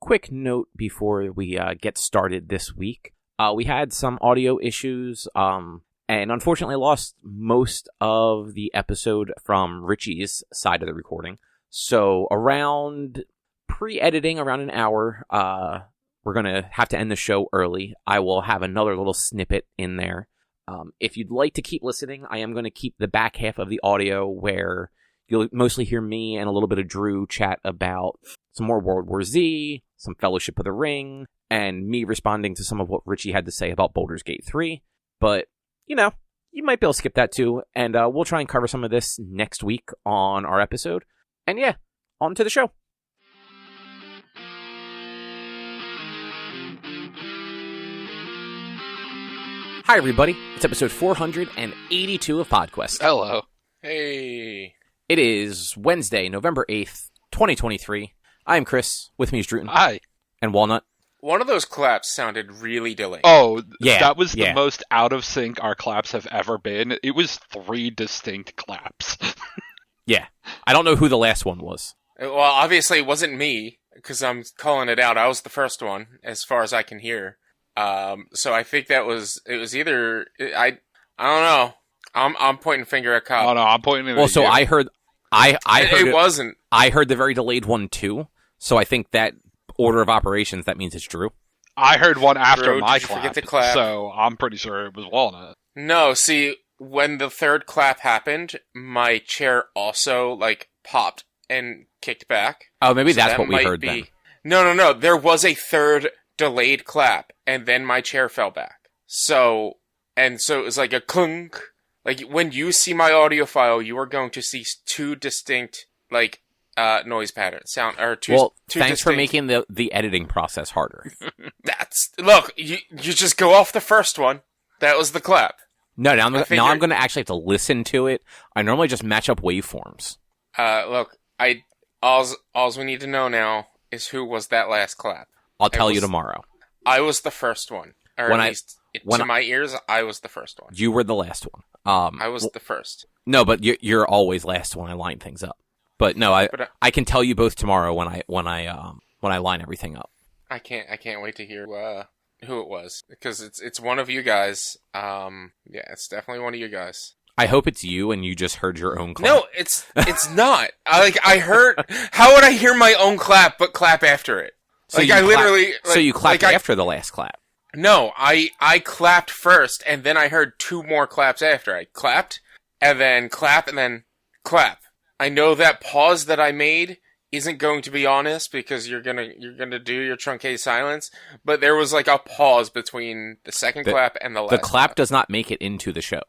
quick note before we get started this week. We had some audio issues, and unfortunately lost most of the episode from Richie's side of the recording. So around pre-editing, around an hour, we're going to have to end the show early. I will have another little snippet in there. If you'd like to keep listening, I am going to keep the back half of the audio where you'll mostly hear me and a little bit of Drew chat about some more World War Z, some Fellowship of the Ring, and me responding to some of what Richie had to say about Baldur's Gate 3. But, you might be able to skip that too, and we'll try and cover some of this next week on our episode. And yeah, on to the show. Hi, everybody. It's episode 482 of PodQuest. Hello. Hey. It is Wednesday, November 8th, 2023. I am Chris. With me is Druten. Hi. And Walnut. One of those claps sounded really delayed. Oh, yeah, that was the most out of sync our claps have ever been. It was 3 distinct claps. Yeah. I don't know who the last one was. Well, obviously it wasn't me, because I'm calling it out. I was the first one, as far as I can hear. So I think it was either, I don't know. I'm pointing finger at Cobb. Oh no, I'm pointing it Well, at so you. I heard it wasn't. I heard the very delayed one too. So I think that order of operations, that means it's Drew. I heard one after Drew, my did you clap, forget to clap? so I'm pretty sure it was Walnut. No, see, when the third clap happened, my chair also, popped and kicked back. Oh, maybe So that's that what we might heard be... then. No. There was a third delayed clap, and then my chair fell back. So it was like a clunk. Like, when you see my audio file, you are going to see 2 distinct, noise patterns. Two thanks for distinct... making the editing process harder. Look, you just go off the first one. That was the clap. No, now I'm going to actually have to listen to it. I normally just match up waveforms. Look, all we need to know now is who was that last clap. I'll tell you tomorrow. I was the first one. Or at least, to my ears, I was the first one. You were the last one. I was the first. No, but you're always last when I line things up. But no, I can tell you both tomorrow when I line everything up. I can't wait to hear who it was, because it's one of you guys. Yeah, it's definitely one of you guys. I hope it's you and you just heard your own clap. No, it's not. I heard. How would I hear my own clap but clap after it? So you clapped after the last clap. No, I clapped first, and then I heard 2 more claps after. I clapped, and then clap, and then clap. I know that pause that I made isn't going to be honest, because you're gonna do your truncated silence, but there was a pause between the second clap and the last. The clap does not make it into the show.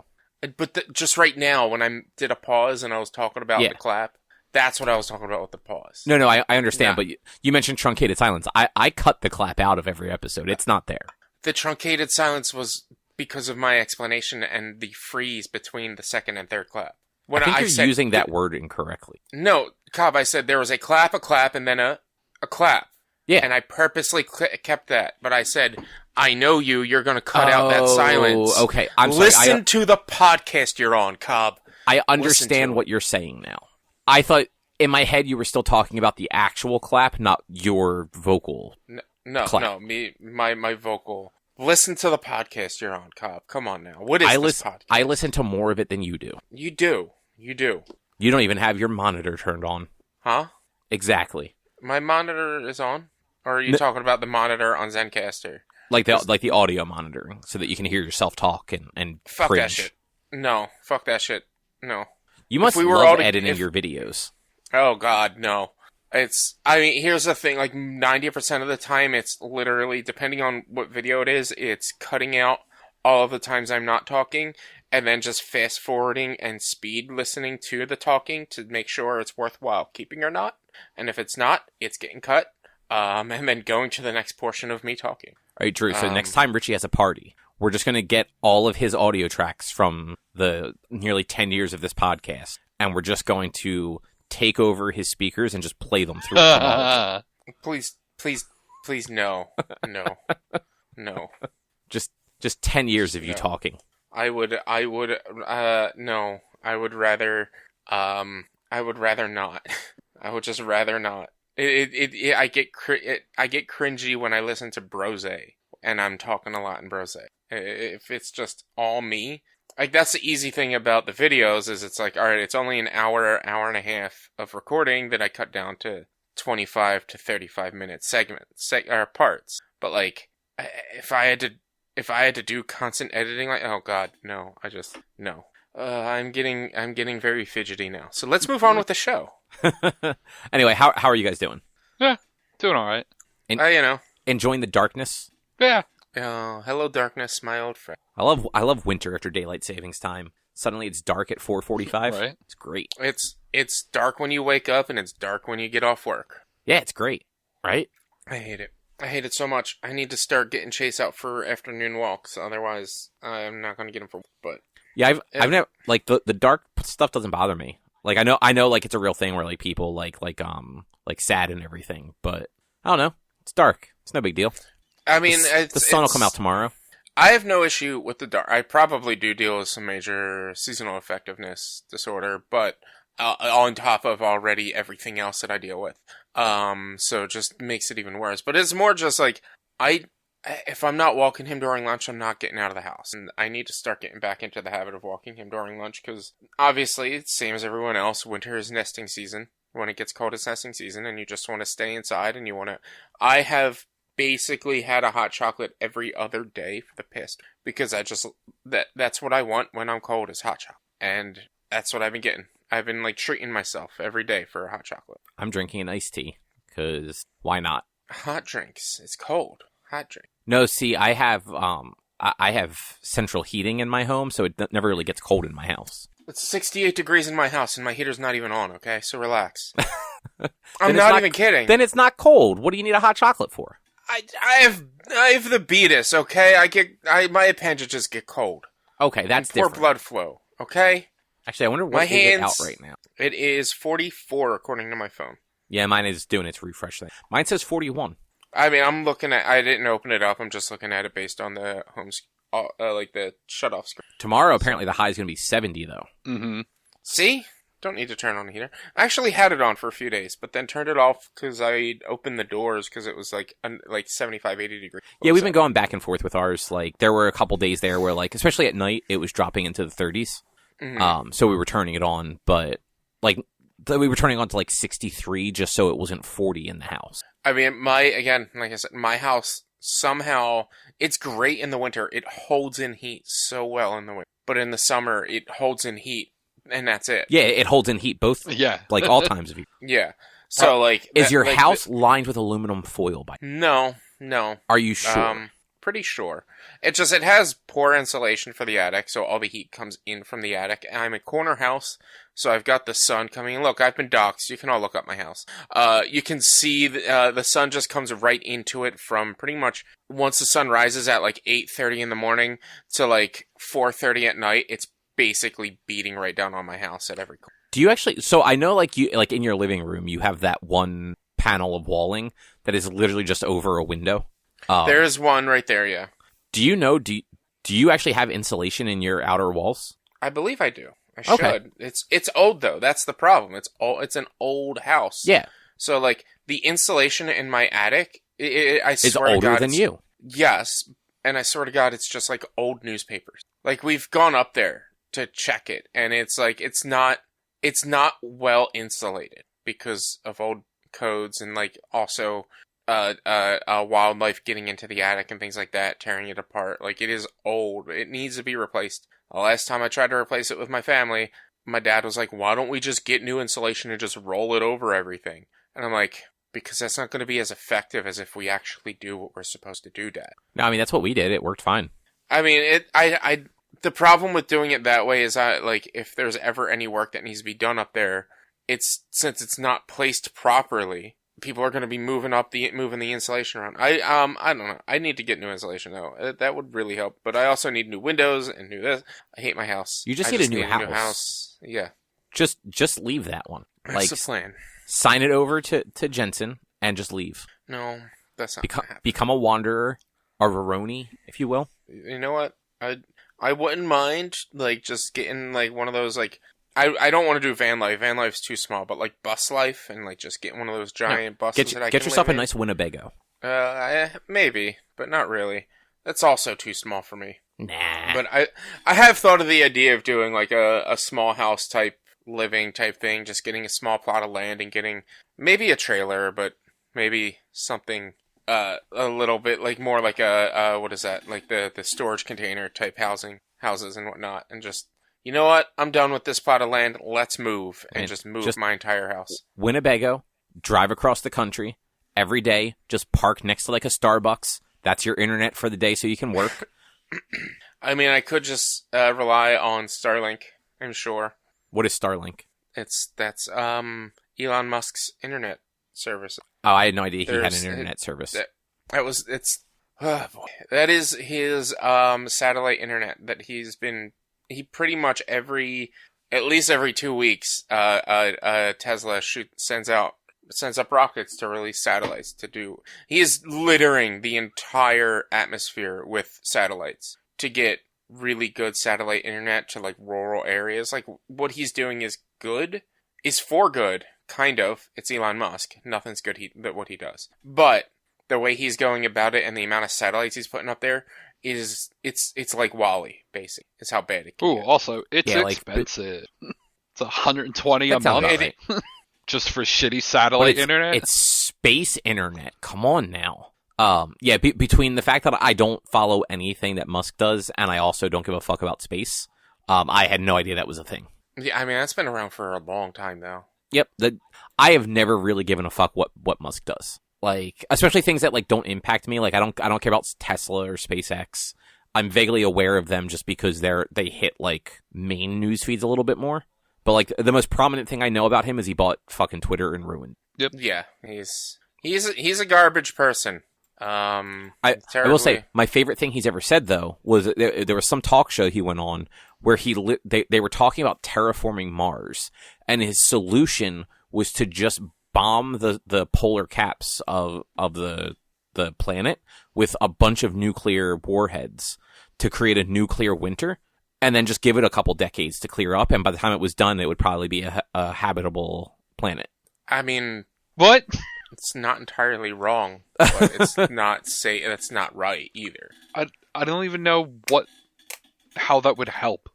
But just right now, when I did a pause and I was talking about the clap, that's what I was talking about with the pause. No, I understand, but you mentioned truncated silence. I cut the clap out of every episode. It's not there. The truncated silence was because of my explanation and the freeze between the second and third clap. I think you're using that word incorrectly. No, Cobb, I said there was a clap, and then a clap. Yeah. And I purposely kept that. But I said, I know you're going to cut out that silence. Okay, I'm sorry. Listen to the podcast you're on, Cobb. I understand what you're saying now. I thought, in my head, you were still talking about the actual clap, not your vocal clap. No, my vocal. Listen to the podcast you're on, Cobb. Come on now. What is this podcast? I listen to more of it than you do. You do. You don't even have your monitor turned on. Huh? Exactly. My monitor is on? Or are you talking about the monitor on Zencaster? Like the audio monitoring, so that you can hear yourself talk and fuck cringe. That shit. No. Fuck that shit. No. You must love editing your videos. Oh, God, no. Here's the thing, 90% of the time, it's literally, depending on what video it is, it's cutting out all of the times I'm not talking, and then just fast forwarding and speed listening to the talking to make sure it's worthwhile keeping or not. And if it's not, it's getting cut, and then going to the next portion of me talking. All right, Drew, so next time Richie has a party, we're just going to get all of his audio tracks from the nearly 10 years of this podcast, and we're just going to take over his speakers and just play them through. Please, no. Just 10 years of you talking. I would rather not. I would just rather not. I get cringy when I listen to Brose, and I'm talking a lot in Brose. If it's just all me, like that's the easy thing about the videos is it's like, all right, it's only an hour and a half of recording that I cut down to 25 to 35 minute segments or parts. But like, if I had to do constant editing, like, oh god, no, no. I'm getting very fidgety now. So let's move on with the show. Anyway, how are you guys doing? Yeah, doing all right. Enjoying the darkness? Yeah. Oh, hello darkness, my old friend. I love winter after daylight savings time. Suddenly it's dark at 4:45. Right. It's great. It's dark when you wake up and it's dark when you get off work. Yeah, it's great. Right? I hate it. I hate it so much. I need to start getting Chase out for afternoon walks. Otherwise, I'm not going to get him for. But yeah, I've never like the dark stuff doesn't bother me. Like I know like it's a real thing where like people like sad and everything, but I don't know. It's dark. It's no big deal. I mean, the sun will come out tomorrow. I have no issue with the dark. I probably do deal with some major seasonal effectiveness disorder, but on top of already everything else that I deal with. So it just makes it even worse. But it's more just like, if I'm not walking him during lunch, I'm not getting out of the house. And I need to start getting back into the habit of walking him during lunch, because obviously, it's same as everyone else, winter is nesting season. When it gets cold, it's nesting season, and you just want to stay inside, and you want to... I have basically had a hot chocolate every other day for the past, because that's what I want when I'm cold, is hot chocolate. And that's what I've been getting. I've been like treating myself every day for a hot chocolate. I'm drinking an iced tea, because why not? Hot drinks. It's cold. Hot drink. No, see, I have central heating in my home, so it never really gets cold in my house. It's 68 degrees in my house, and my heater's not even on, okay? So relax. I'm not even kidding. Then it's not cold. What do you need a hot chocolate for? I have the beatus, okay? My appendages get cold. Okay, that's poor different. Blood flow, okay? Actually, I wonder what is it out right now. It is 44 according to my phone. Yeah, mine is doing its refresh thing. Mine says 41. I mean, I didn't open it up. I'm just looking at it based on the like the shut-off screen. Tomorrow, apparently, the high is going to be 70, though. Mm-hmm. See? Don't need to turn on the heater. I actually had it on for a few days, but then turned it off because I opened the doors because it was like 75, 80 degrees. Yeah, we've been going back and forth with ours. Like, there were a couple days there where, like, especially at night, it was dropping into the 30s. Mm-hmm. So we were turning it on, but, like, we were turning on to, like, 63 just so it wasn't 40 in the house. I mean, like I said, my house, somehow, it's great in the winter. It holds in heat so well in the winter. But in the summer, it holds in heat, and that's it. Yeah, it holds in heat both, like, all times of year. Yeah. So, like... Is your house lined with aluminum foil by... No. Are you sure? Pretty sure. It has poor insulation for the attic, so all the heat comes in from the attic. I'm a corner house, so I've got the sun coming in. Look, I've been doxxed. You can all look up my house. You can see the sun just comes right into it from pretty much once the sun rises at like 8:30 in the morning to like 4:30 at night. It's basically beating right down on my house at every corner. Do you actually... So I know like in your living room, you have that one panel of walling that is literally just over a window. There is one right there, yeah. Do you know, do you actually have insulation in your outer walls? I believe I do. I should. Okay. It's old, though. That's the problem. It's an old house. Yeah. So, like, the insulation in my attic, I is swear older to God, than you. Yes. And I swear to God, it's just, like, old newspapers. Like, we've gone up there to check it, and it's, like, it's not well insulated because of old codes and, like, also... wildlife getting into the attic and things like that, tearing it apart. Like, it is old. It needs to be replaced. The last time I tried to replace it with my family, my dad was like, why don't we just get new insulation and just roll it over everything? And I'm like, because that's not going to be as effective as if we actually do what we're supposed to do, Dad. No, I mean, that's what we did. It worked fine. I mean, the problem with doing it that way is if there's ever any work that needs to be done up there, since it's not placed properly, people are going to be moving the insulation around. I don't know. I need to get new insulation though. That would really help. But I also need new windows and new this. I hate my house. You just need a new house. Yeah. Just leave that one. That's the plan. Sign it over to Jensen and just leave. No, that's not become a wanderer, a Veroni, if you will. You know what? I wouldn't mind like just getting like one of those like I don't want to do van life. Van life's too small, but like bus life and like just get one of those giant buses that I can get yourself live a in. nice Winnebago. Maybe, but not really. That's also too small for me. Nah. But I have thought of the idea of doing like a small house type living type thing, just getting a small plot of land and getting maybe a trailer, but maybe something a little bit like more like a what is that? Like the storage container type houses and whatnot, and just, you know what? I'm done with this plot of land. Let's move and just move my entire house. Winnebago, drive across the country every day, just park next to like a Starbucks. That's your internet for the day so you can work. I mean, I could just rely on Starlink, I'm sure. What is Starlink? That's Elon Musk's internet service. Oh, I had no idea he had an internet service. That is his satellite internet that he pretty much at least every 2 weeks, Tesla sends up rockets to release satellites to do. He is littering the entire atmosphere with satellites to get really good satellite internet to like rural areas. Like what he's doing is for good, kind of. It's Elon Musk. Nothing's good what he does. But the way he's going about it and the amount of satellites he's putting up there it's like Wall-E, basically. It's how bad it can get. Also, it's expensive. It's $120 a month. Right. Just for shitty satellite internet? It's space internet. Come on now. Between the fact that I don't follow anything that Musk does, and I also don't give a fuck about space, I had no idea that was a thing. Yeah, I mean, that's been around for a long time now. Yep. I have never really given a fuck what Musk does. Like, especially things that like don't impact me. Like, I don't care about Tesla or SpaceX. I'm vaguely aware of them just because they hit like main news feeds a little bit more. But like the most prominent thing I know about him is he bought fucking Twitter and ruined. Yep. Yeah, he's a garbage person. I will say my favorite thing he's ever said though was there was some talk show he went on where they were talking about terraforming Mars, and his solution was to just bomb the polar caps of the planet with a bunch of nuclear warheads to create a nuclear winter. And then just give it a couple decades to clear up, and by the time it was done, it would probably be a habitable planet. I mean, what? It's not entirely wrong, but it's that's not right either. I don't even know how that would help.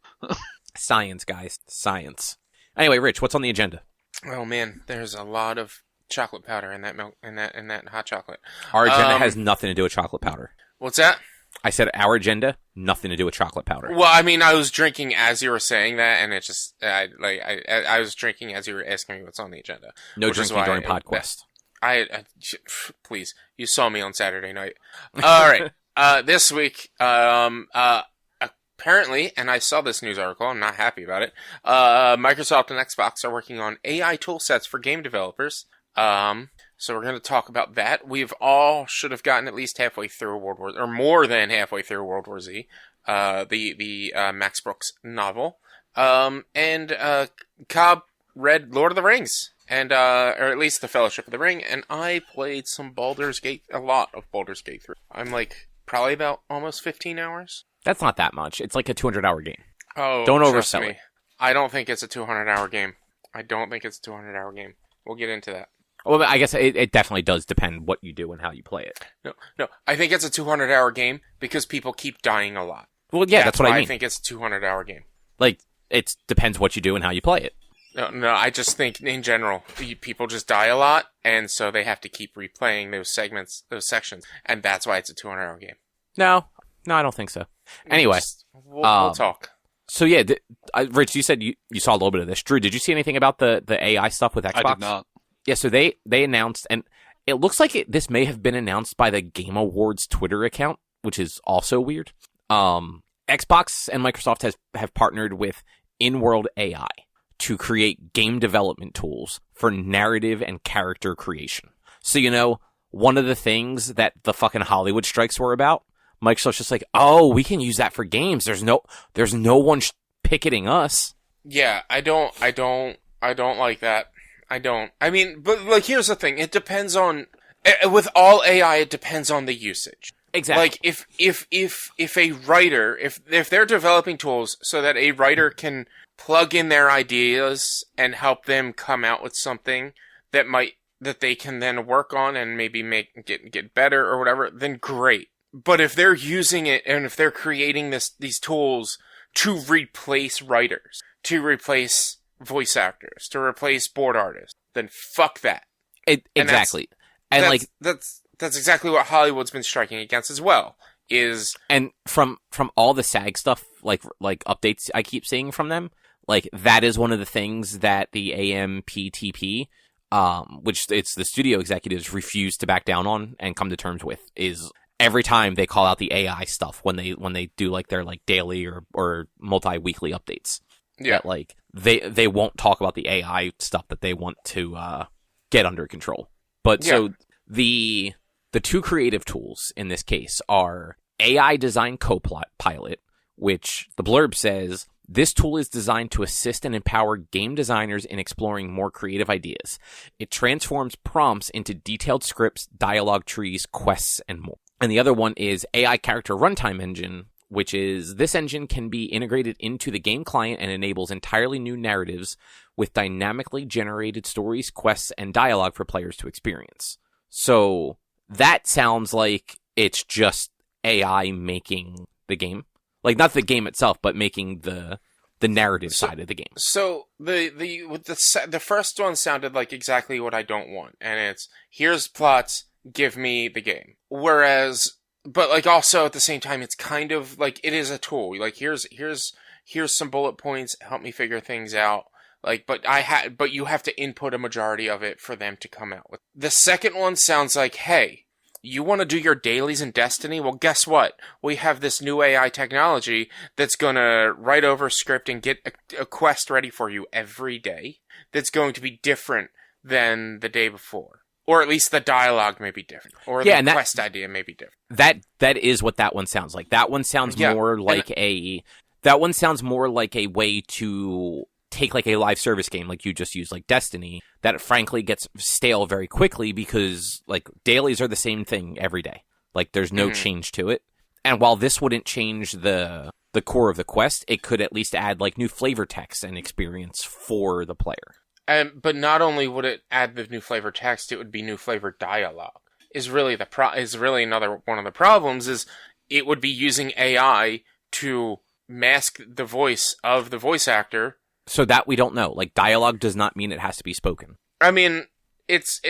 Science, guys, science. Anyway, Rich, what's on the agenda? Oh man, there's a lot of chocolate powder in that milk, in that hot chocolate. Our agenda has nothing to do with chocolate powder. What's that? I said our agenda, nothing to do with chocolate powder. Well, I mean, I was drinking as you were saying that, and it just, I was drinking as you were asking me what's on the agenda. No drinking during PodQuest. Please, you saw me on Saturday night. All right, this week, apparently, and I saw this news article, I'm not happy about it, Microsoft and Xbox are working on AI tool sets for game developers. So we're going to talk about that. We've all should have gotten at least halfway through or more than halfway through World War Z, the Max Brook's novel. And Cobb read Lord of the Rings, and or at least the Fellowship of the Ring, and I played a lot of Baldur's Gate 3. I'm like probably about almost 15 hours. That's not that much. It's like a 200-hour game. Oh, don't oversell it. I don't think it's a 200-hour game. We'll get into that. Well, I guess it definitely does depend what you do and how you play it. No. I think it's a 200-hour game because people keep dying a lot. Well, yeah, that's what I mean. I think it's a 200-hour game. Like, it depends what you do and how you play it. No, I just think in general, people just die a lot, and so they have to keep replaying those sections, and that's why it's a 200-hour game. No, I don't think so. Anyway. We'll talk. So yeah, Rich, you said you saw a little bit of this. Drew, did you see anything about the AI stuff with Xbox? I did not. Yeah, so they announced, and it looks like this may have been announced by the Game Awards Twitter account, which is also weird. Xbox and Microsoft have partnered with In-World AI to create game development tools for narrative and character creation. So, one of the things that the fucking Hollywood strikes were about, Microsoft's just like, oh, we can use that for games. There's no one picketing us. Yeah, I don't like that. I don't. I mean, but like, here's the thing. It depends on, with all AI, it depends on the usage. Exactly. Like, if a writer, if they're developing tools so that a writer can plug in their ideas and help them come out with something that they can then work on and maybe get better or whatever, then great. But if they're using it and if they're creating these tools to replace writers, to replace voice actors, to replace board artists, then fuck that. Exactly. That's exactly what Hollywood's been striking against as well. And from all the SAG stuff, like updates I keep seeing from them, like that is one of the things that the AMPTP, which it's the studio executives refuse to back down on and come to terms with, is every time they call out the AI stuff when they do like their like daily or multi-weekly updates. Yeah. That, like they won't talk about the AI stuff that they want to get under control. But so the two creative tools in this case are AI Design Copilot, which the blurb says, this tool is designed to assist and empower game designers in exploring more creative ideas. It transforms prompts into detailed scripts, dialogue trees, quests, and more. And the other one is AI Character Runtime Engine, which is this engine can be integrated into the game client and enables entirely new narratives with dynamically generated stories, quests, and dialogue for players to experience. So that sounds like it's just AI making the game. Like, not the game itself, but making the narrative side of the game. So the first one sounded like exactly what I don't want, and it's here's plots, give me the game. Whereas, but like also at the same time, it's kind of like it is a tool. Like here's some bullet points, help me figure things out. Like, but you have to input a majority of it for them to come out with. The second one sounds like, hey, you want to do your dailies in Destiny? Well, guess what? We have this new AI technology that's going to write over script and get a quest ready for you every day that's going to be different than the day before. Or at least the dialogue may be different. Or the quest idea may be different. That is what that one sounds like. That one sounds more like that one sounds more like a way to take like a live service game like you just used, like Destiny, that frankly gets stale very quickly because like dailies are the same thing every day. Like there's no change to it. And while this wouldn't change the core of the quest, it could at least add like new flavor text and experience for the player. But not only would it add the new flavor text, it would be new flavor dialogue. Is really another one of the problems is it would be using AI to mask the voice of the voice actor. So that we don't know. Like, dialogue does not mean it has to be spoken. I mean, it's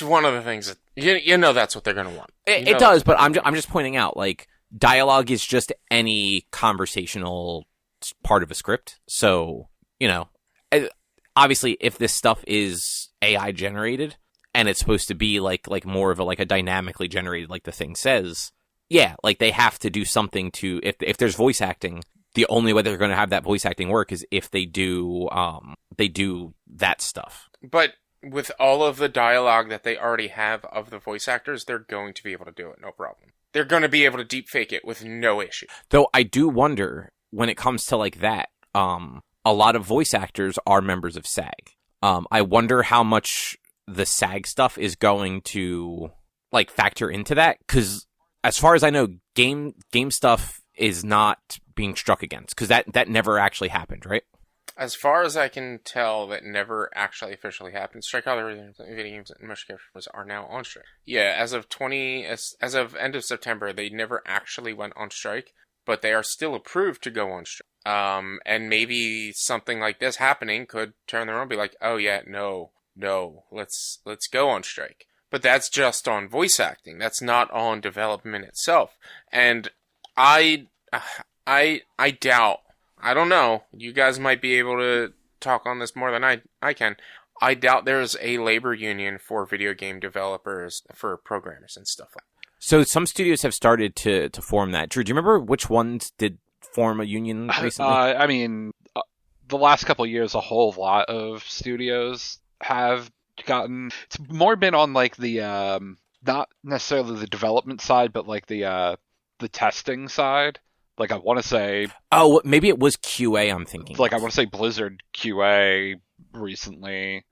one of the things that you know that's what they're going to want. It does, but I'm just pointing out, like, dialogue is just any conversational part of a script. So, you know, obviously, if this stuff is AI generated and it's supposed to be like more of a dynamically generated, like the thing says, yeah, like they have to do something to if there's voice acting. The only way they're going to have that voice acting work is if they do that stuff. But with all of the dialogue that they already have of the voice actors, they're going to be able to do it, no problem. They're going to be able to deep fake it with no issue. Though I do wonder, when it comes to like that, a lot of voice actors are members of SAG. I wonder how much the SAG stuff is going to like factor into that, because as far as I know, game stuff is not being struck against, because that never actually happened, right? As far as I can tell, that never actually officially happened. Strike out video games and motion capture are now on strike. Yeah, as of end of September, they never actually went on strike, but they are still approved to go on strike. And maybe something like this happening could turn them around and be like, oh yeah, no, let's go on strike. But that's just on voice acting. That's not on development itself. And I doubt, I don't know, you guys might be able to talk on this more than I can. I doubt there's a labor union for video game developers, for programmers and stuff like that. So some studios have started to form that. Drew, do you remember which ones did form a union recently? I mean, the last couple of years, a whole lot of studios have gotten... It's more been on like the, not necessarily the development side, but like the testing side. Like, I want to say... Oh, maybe it was QA, I'm thinking. Like, I want to say Blizzard QA recently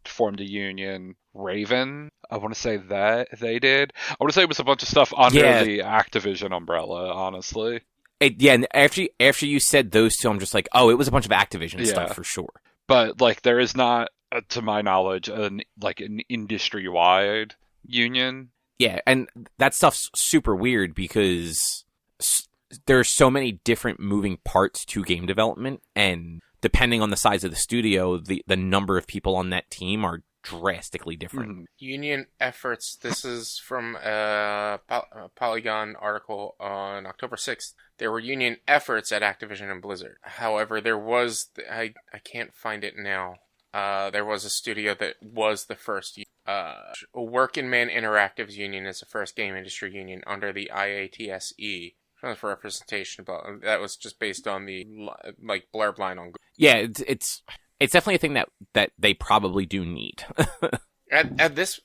formed a union. Raven, I want to say that they did. I want to say it was a bunch of stuff under the Activision umbrella, honestly. And after you said those two, I'm just like, oh, it was a bunch of Activision stuff for sure. But like, there is not, to my knowledge, an industry-wide union. Yeah, and that stuff's super weird because there's so many different moving parts to game development, and depending on the size of the studio, the number of people on that team are drastically different. Mm-hmm. Union efforts. This is from a Polygon article on October 6th. There were union efforts at Activision and Blizzard. However, there was... I can't find it now. There was a studio that was the first. Working Man Interactives Union is the first game industry union under the IATSE. For representation, but that was just based on the blurb line on Google. Yeah, it's definitely a thing that they probably do need. At this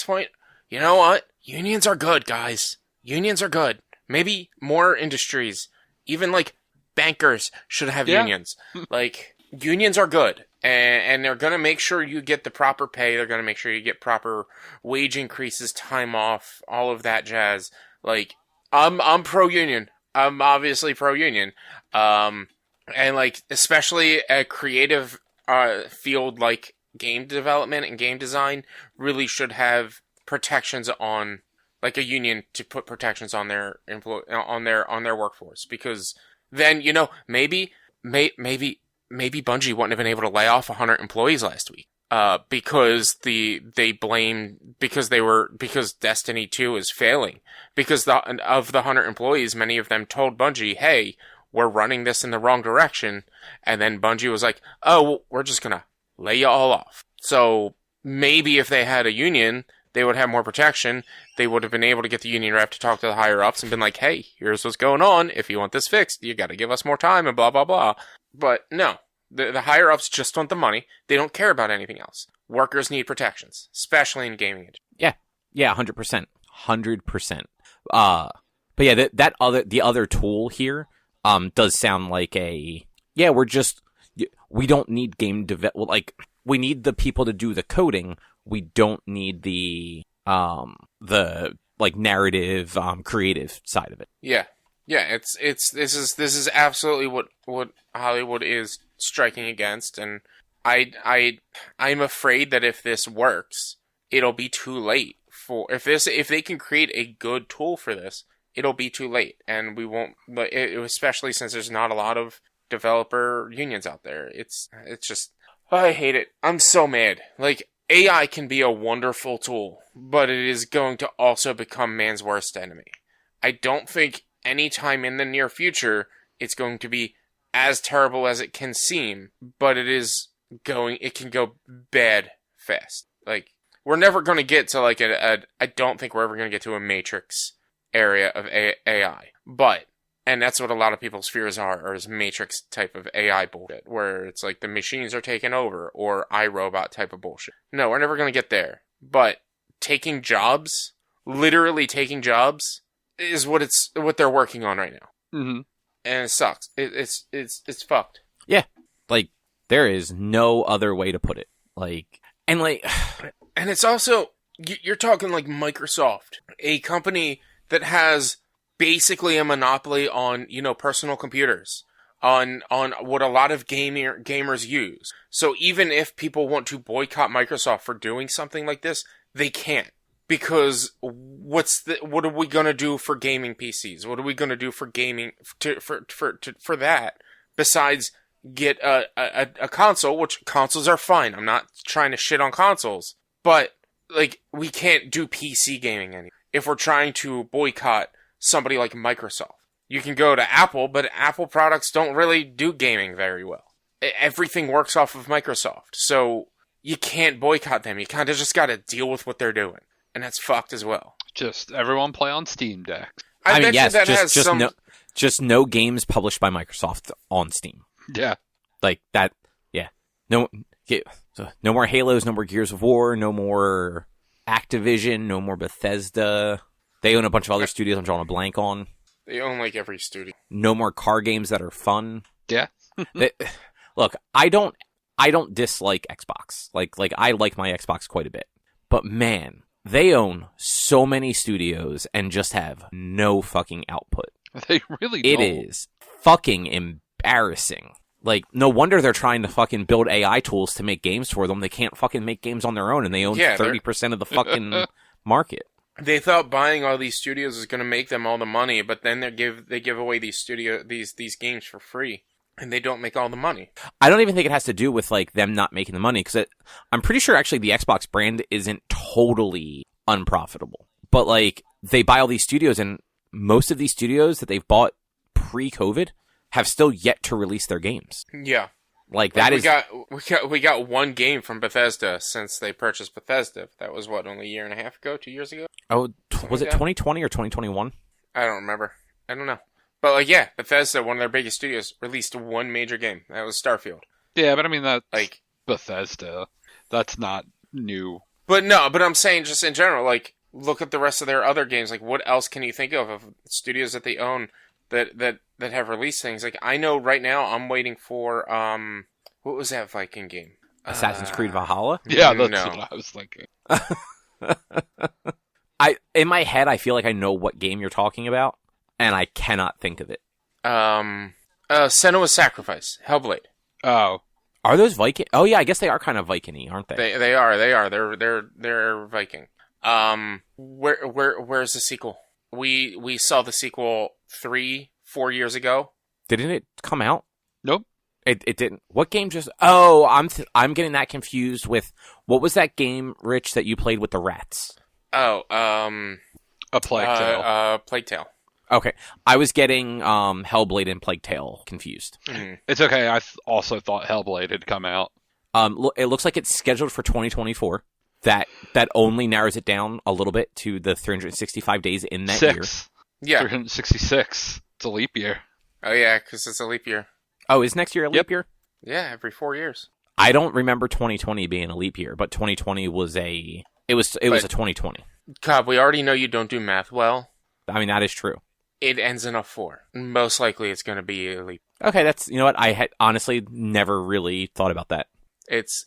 point, you know what? Unions are good, guys. Unions are good. Maybe more industries, even like bankers, should have unions. Like, unions are good, and they're gonna make sure you get the proper pay. They're gonna make sure you get proper wage increases, time off, all of that jazz. Like, I'm pro-union. I'm obviously pro-union. And like, especially a creative field like game development and game design really should have protections on, like, a union to put protections on their on their workforce, because then, you know, maybe Bungie wouldn't have been able to lay off 100 employees last week. Because Destiny 2 is failing. Because of the 100 employees, many of them told Bungie, hey, we're running this in the wrong direction. And then Bungie was like, oh, well, we're just gonna lay you all off. So maybe if they had a union, they would have more protection. They would have been able to get the union rep to talk to the higher ups and been like, hey, here's what's going on. If you want this fixed, you gotta give us more time and blah, blah, blah. But no. The higher ups just want the money. They don't care about anything else. Workers need protections, especially in gaming. Yeah, 100%, 100%. But yeah, the other tool here does sound like we don't need game develop. Like, we need the people to do the coding. We don't need the narrative creative side of it. Yeah. This is absolutely what Hollywood is striking against, and I'm afraid that if this works, it'll be too late for if they can create a good tool for this, it'll be too late, and we won't. But especially since there's not a lot of developer unions out there, it's just, I hate it. I'm so mad. Like, AI can be a wonderful tool, but it is going to also become man's worst enemy. I don't think anytime in the near future it's going to be as terrible as it can seem, but it can go bad fast. Like, we're never going to get to like I don't think we're ever going to get to a Matrix area of AI. But, and that's what a lot of people's fears are is Matrix type of AI bullshit, where it's like the machines are taking over, or iRobot type of bullshit. No, we're never going to get there. But literally taking jobs, is what they're working on right now. Mm-hmm. And it sucks. It's fucked. Yeah. Like, there is no other way to put it. Like, and it's also, you're talking like Microsoft, a company that has basically a monopoly on, you know, personal computers, on what a lot of gamers use. So even if people want to boycott Microsoft for doing something like this, they can't. Because what are we gonna do for gaming PCs? What are we gonna do for gaming for that? Besides get a console, which consoles are fine. I'm not trying to shit on consoles, but like, we can't do PC gaming anymore if we're trying to boycott somebody like Microsoft. You can go to Apple, but Apple products don't really do gaming very well. Everything works off of Microsoft, so you can't boycott them. You kind of just got to deal with what they're doing. And that's fucked as well. Just everyone play on Steam Deck. I mean, yes, just no games published by Microsoft on Steam. Yeah. Like that, yeah. No more Halos, no more Gears of War, no more Activision, no more Bethesda. They own a bunch of other studios I'm drawing a blank on. They own like every studio. No more car games that are fun. Yeah. Look, I don't dislike Xbox. Like I like my Xbox quite a bit. But man, they own so many studios and just have no fucking output. They really It don't. is fucking embarrassing. Like, no wonder they're trying to fucking build AI tools to make games for them. They can't fucking make games on their own, and they own 30% of the fucking market. They thought buying all these studios is going to make them all the money, but then they give away these games for free, and they don't make all the money. I don't even think it has to do with like them not making the money, because I'm pretty sure actually the Xbox brand isn't totally unprofitable. But like, they buy all these studios, and most of these studios that they've bought pre-COVID have still yet to release their games. Yeah. Like that we got one game from Bethesda since they purchased Bethesda. That was only a year and a half ago, 2 years ago? Oh, was it 2020 or 2021? I don't remember. I don't know. But like, yeah, Bethesda, one of their biggest studios, released one major game. That was Starfield. Yeah, but I mean, that's like Bethesda. That's not new. But I'm saying just in general, like, look at the rest of their other games. Like, what else can you think of studios that they own that have released things? Like, I know right now I'm waiting for what was that Viking game? Assassin's Creed Valhalla? Yeah, that's what I was thinking. In my head, I feel like I know what game you're talking about, and I cannot think of it. Senua's Sacrifice, Hellblade. Oh, are those Viking? Oh yeah, I guess they are kind of Viking-y, aren't they? They are. They're Viking. Where's the sequel? We saw the sequel 3-4 years ago. Didn't it come out? Nope. It didn't. What game just? Oh, I'm getting that confused with what was that game, Rich, that you played with the rats? Oh, A Plague Tale. Plague Tale. Okay, I was getting Hellblade and Plague Tale confused. Mm-hmm. It's okay. I also thought Hellblade had come out. It looks like it's scheduled for 2024. That only narrows it down a little bit to the 365 days in that year. Yeah, 366. It's a leap year. Oh yeah, because it's a leap year. Oh, is next year a leap year? Yeah, every 4 years. I don't remember 2020 being a leap year, but 2020 was a 2020. God, we already know you don't do math well. I mean, that is true. It ends in a 4. Most likely, it's going to be a leap. Okay, that's, you know what, I had honestly never really thought about that. It's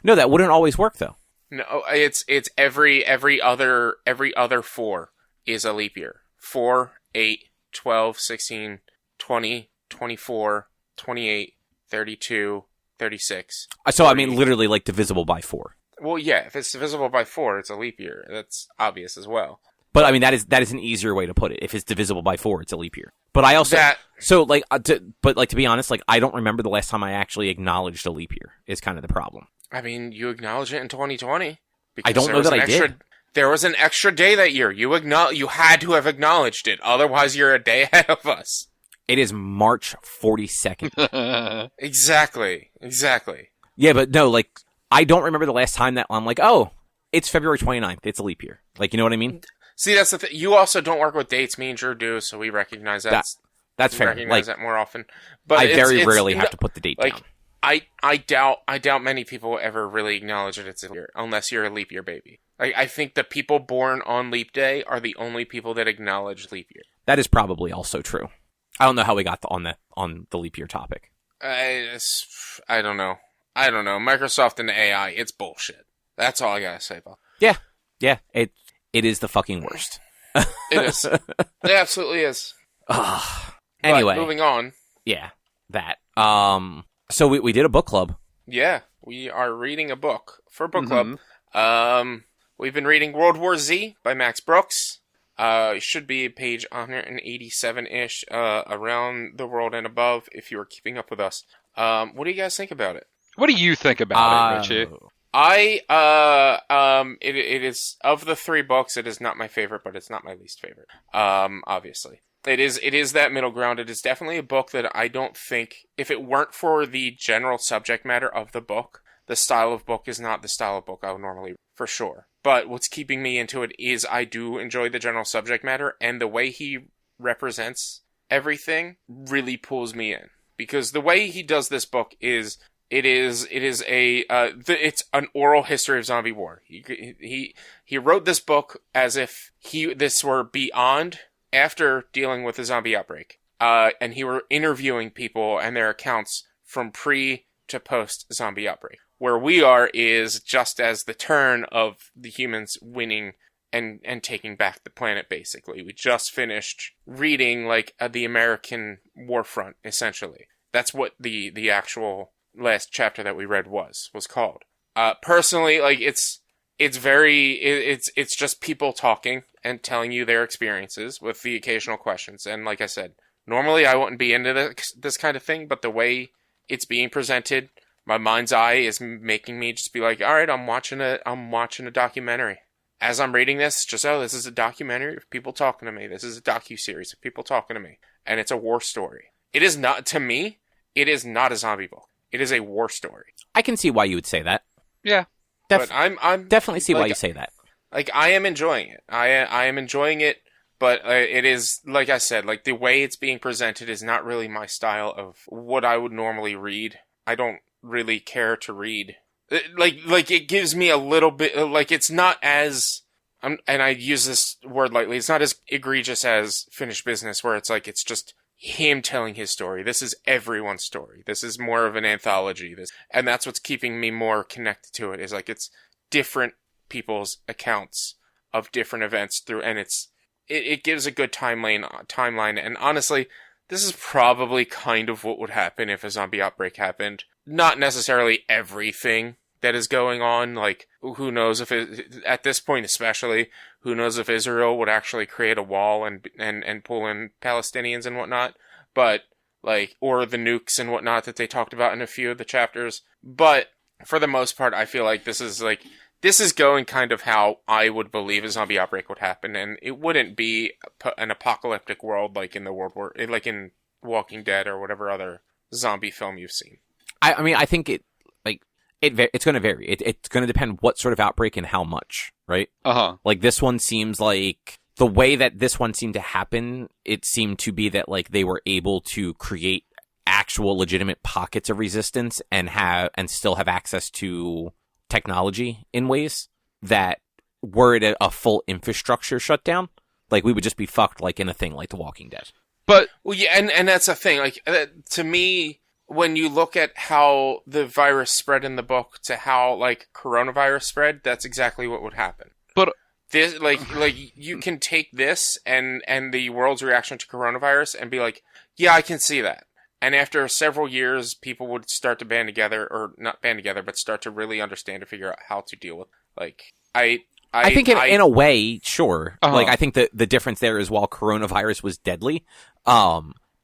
No, that wouldn't always work though. no, it's every other 4 is a leap year. 4, 8, 12, 16, 20, 24, 28, 32, 36. So 40. I mean, literally like divisible by 4. Well, yeah, if it's divisible by 4, it's a leap year. That's obvious as well. But I mean, that is an easier way to put it. If it's divisible by 4, it's a leap year. But I also to be honest, like I don't remember the last time I actually acknowledged a leap year. Is kind of the problem. I mean, you acknowledge it in 2020. I don't know that I did. There was an extra day that year. You had to have acknowledged it. Otherwise, you're a day ahead of us. It is March 42nd. Exactly. Yeah, but no, like I don't remember the last time that I'm like, oh, it's February 29th. It's a leap year. Like, you know what I mean? See, that's the thing. You also don't work with dates. Me and Drew do, so we recognize that. That's fair. Recognize that more often. But I very rarely have to put the date down. I doubt many people ever really acknowledge that it's a leap year, unless you're a leap year baby. Like, I think the people born on leap day are the only people that acknowledge leap year. That is probably also true. I don't know how we got on the leap year topic. I don't know. Microsoft and the AI, it's bullshit. That's all I gotta say about it. Yeah. It is the fucking worst. It is. It absolutely is. Anyway, but moving on. Yeah, that. So we did a book club. Yeah, we are reading a book for book club. We've been reading World War Z by Max Brooks. It should be page 187-ish, around the world and above, if you are keeping up with us. What do you guys think about it? What do you think about it, Richie? It is, of the 3 books, it is not my favorite, but it's not my least favorite. Obviously. It is that middle ground. It is definitely a book that I don't think, if it weren't for the general subject matter of the book, the style of book is not the style of book I would normally read, for sure. But what's keeping me into it is I do enjoy the general subject matter, and the way he represents everything really pulls me in. Because the way he does this book is, it's an oral history of zombie war. He wrote this book as if this were beyond, after dealing with the zombie outbreak, and he were interviewing people and their accounts from pre to post zombie outbreak. Where we are is just as the turn of the humans winning and taking back the planet, basically. We just finished reading, like, the American war front, essentially. That's what the actual last chapter that we read was called. Personally, like, it's just people talking and telling you their experiences with the occasional questions. And like I said, normally I wouldn't be into this kind of thing, but the way it's being presented, my mind's eye is making me just be like, all right, I'm watching a documentary. As I'm reading this, just, this is a documentary of people talking to me. This is a docuseries of people talking to me. And it's a war story. It is not, to me, it is not a zombie book. It is a war story. I can see why you would say that. Yeah. But I'm definitely see like, why you say that. Like, I am enjoying it. I am enjoying it, but it is, like I said, like, the way it's being presented is not really my style of what I would normally read. I don't really care to read. Like it gives me a little bit, like, it's not as, and I use this word lightly, it's not as egregious as Finished Business, where it's like, it's just him telling his story. This is everyone's story. This is more of an anthology. And that's what's keeping me more connected to it, is like, it's different people's accounts of different events through, and it gives a good timeline. And honestly, this is probably kind of what would happen if a zombie outbreak happened. Not necessarily everything that is going on. Like, who knows if at this point especially, who knows if Israel would actually create a wall and pull in Palestinians and whatnot. But, like, or the nukes and whatnot that they talked about in a few of the chapters. But for the most part, I feel like this is going kind of how I would believe a zombie outbreak would happen, and it wouldn't be an apocalyptic world like in like in Walking Dead or whatever other zombie film you've seen. I mean, I think it's going to vary. It's going to depend what sort of outbreak and how much, right? Like, this one seems like the way that this one seemed to happen. It seemed to be that, like, they were able to create actual legitimate pockets of resistance and still have access to technology in ways that, were it a full infrastructure shutdown, like, we would just be fucked, like in a thing like The Walking Dead. But, well, yeah, and that's the thing. Like, to me, when you look at how the virus spread in the book to how, like, coronavirus spread, that's exactly what would happen. But this, like you can take this and the world's reaction to coronavirus and be like, yeah, I can see that. And after several years, people would start to band together, or not band together, but start to really understand and figure out how to deal with. Like, I think in a way, sure. Like, I think that the difference there is, while coronavirus was deadly,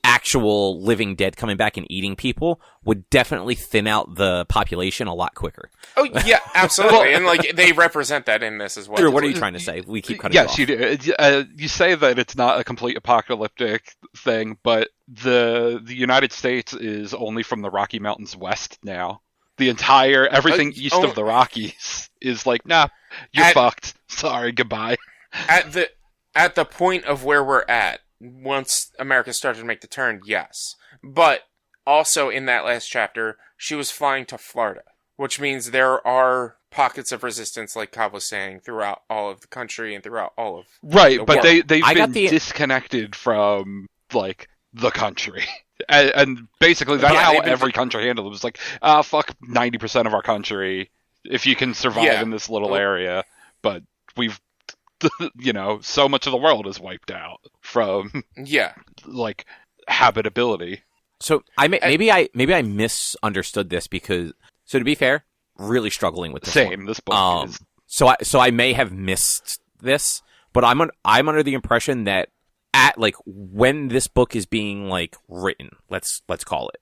actual living dead coming back and eating people would definitely thin out the population a lot quicker. Oh, yeah, absolutely. And, like, they represent that in this as well. Drew, what are you trying to say? We keep cutting you off. Yes, you do. You say that it's not a complete apocalyptic thing, but the United States is only from the Rocky Mountains west now. Everything east of the Rockies is like, nah, you're fucked. Sorry, goodbye. At the point of where we're at, once America started to make the turn, yes. But also in that last chapter, she was flying to Florida, which means there are pockets of resistance, like Cobb was saying, throughout all of the country and throughout all of right. The but world. they've been disconnected from, like, the country. And basically that's how every country handled it. It was like, fuck 90% of our country if you can survive in this little area. But we've, so much of the world is wiped out from, like, habitability. So maybe I misunderstood this, because, so to be fair, really struggling with this. Same. This book is. So I may have missed this, but I'm under the impression that when this book is being, like, written, let's call it,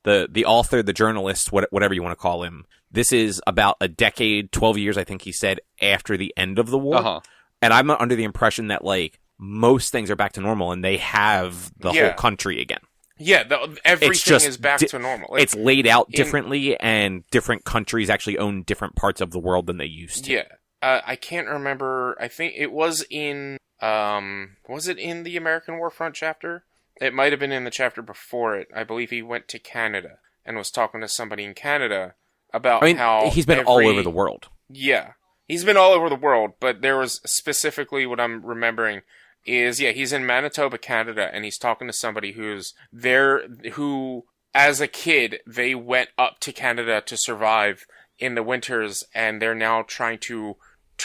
the author, the journalist, whatever you want to call him, this is about a decade, 12 years, I think he said, after the end of the war. And I'm under the impression that, like, most things are back to normal and they have the whole country again. Yeah, everything is back to normal. It's laid out differently, and different countries actually own different parts of the world than they used to. Yeah. I can't remember. I think it was in... was it in the American Warfront chapter? It might have been in the chapter before it. I believe he went to Canada and was talking to somebody in Canada about how... he's been all over the world. Yeah. He's been all over the world, but there was specifically what I'm remembering is, he's in Manitoba, Canada, and he's talking to somebody who's there, who as a kid, they went up to Canada to survive in the winters, and they're now trying to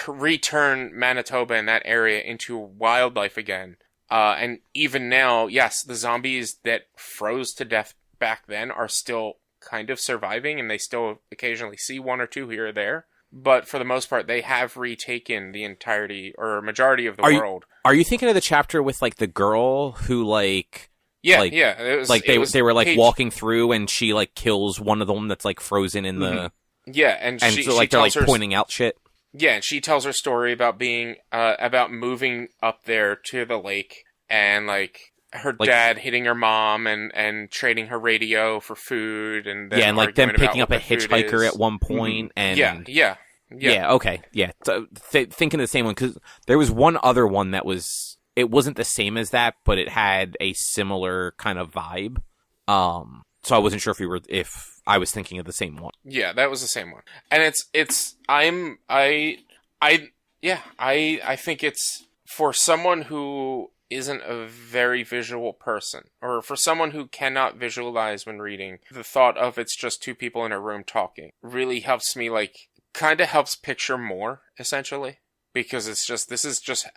return Manitoba and that area into wildlife again. And even now, yes, the zombies that froze to death back then are still kind of surviving, and they still occasionally see one or two here or there. But for the most part, they have retaken the entirety or majority of the world. Are you thinking of the chapter with like the girl who like? Yeah, like, yeah. It was, like they were like page... walking through, and she like kills one of them that's like frozen in the. Yeah, and so like they're like pointing out shit. Yeah, and she tells her story about being about moving up there to the lake, and like her dad hitting her mom and trading her radio for food, and then like them picking up a hitchhiker at one point, and yeah, okay, yeah. So, thinking of the same one, because there was one other one that was, it wasn't the same as that, but it had a similar kind of vibe. So I wasn't sure if I was thinking of the same one. Yeah, that was the same one, and I think it's for someone who isn't a very visual person, or for someone who cannot visualize when reading, the thought of it's just two people in a room talking really helps me, like, kind of helps picture more, essentially. Because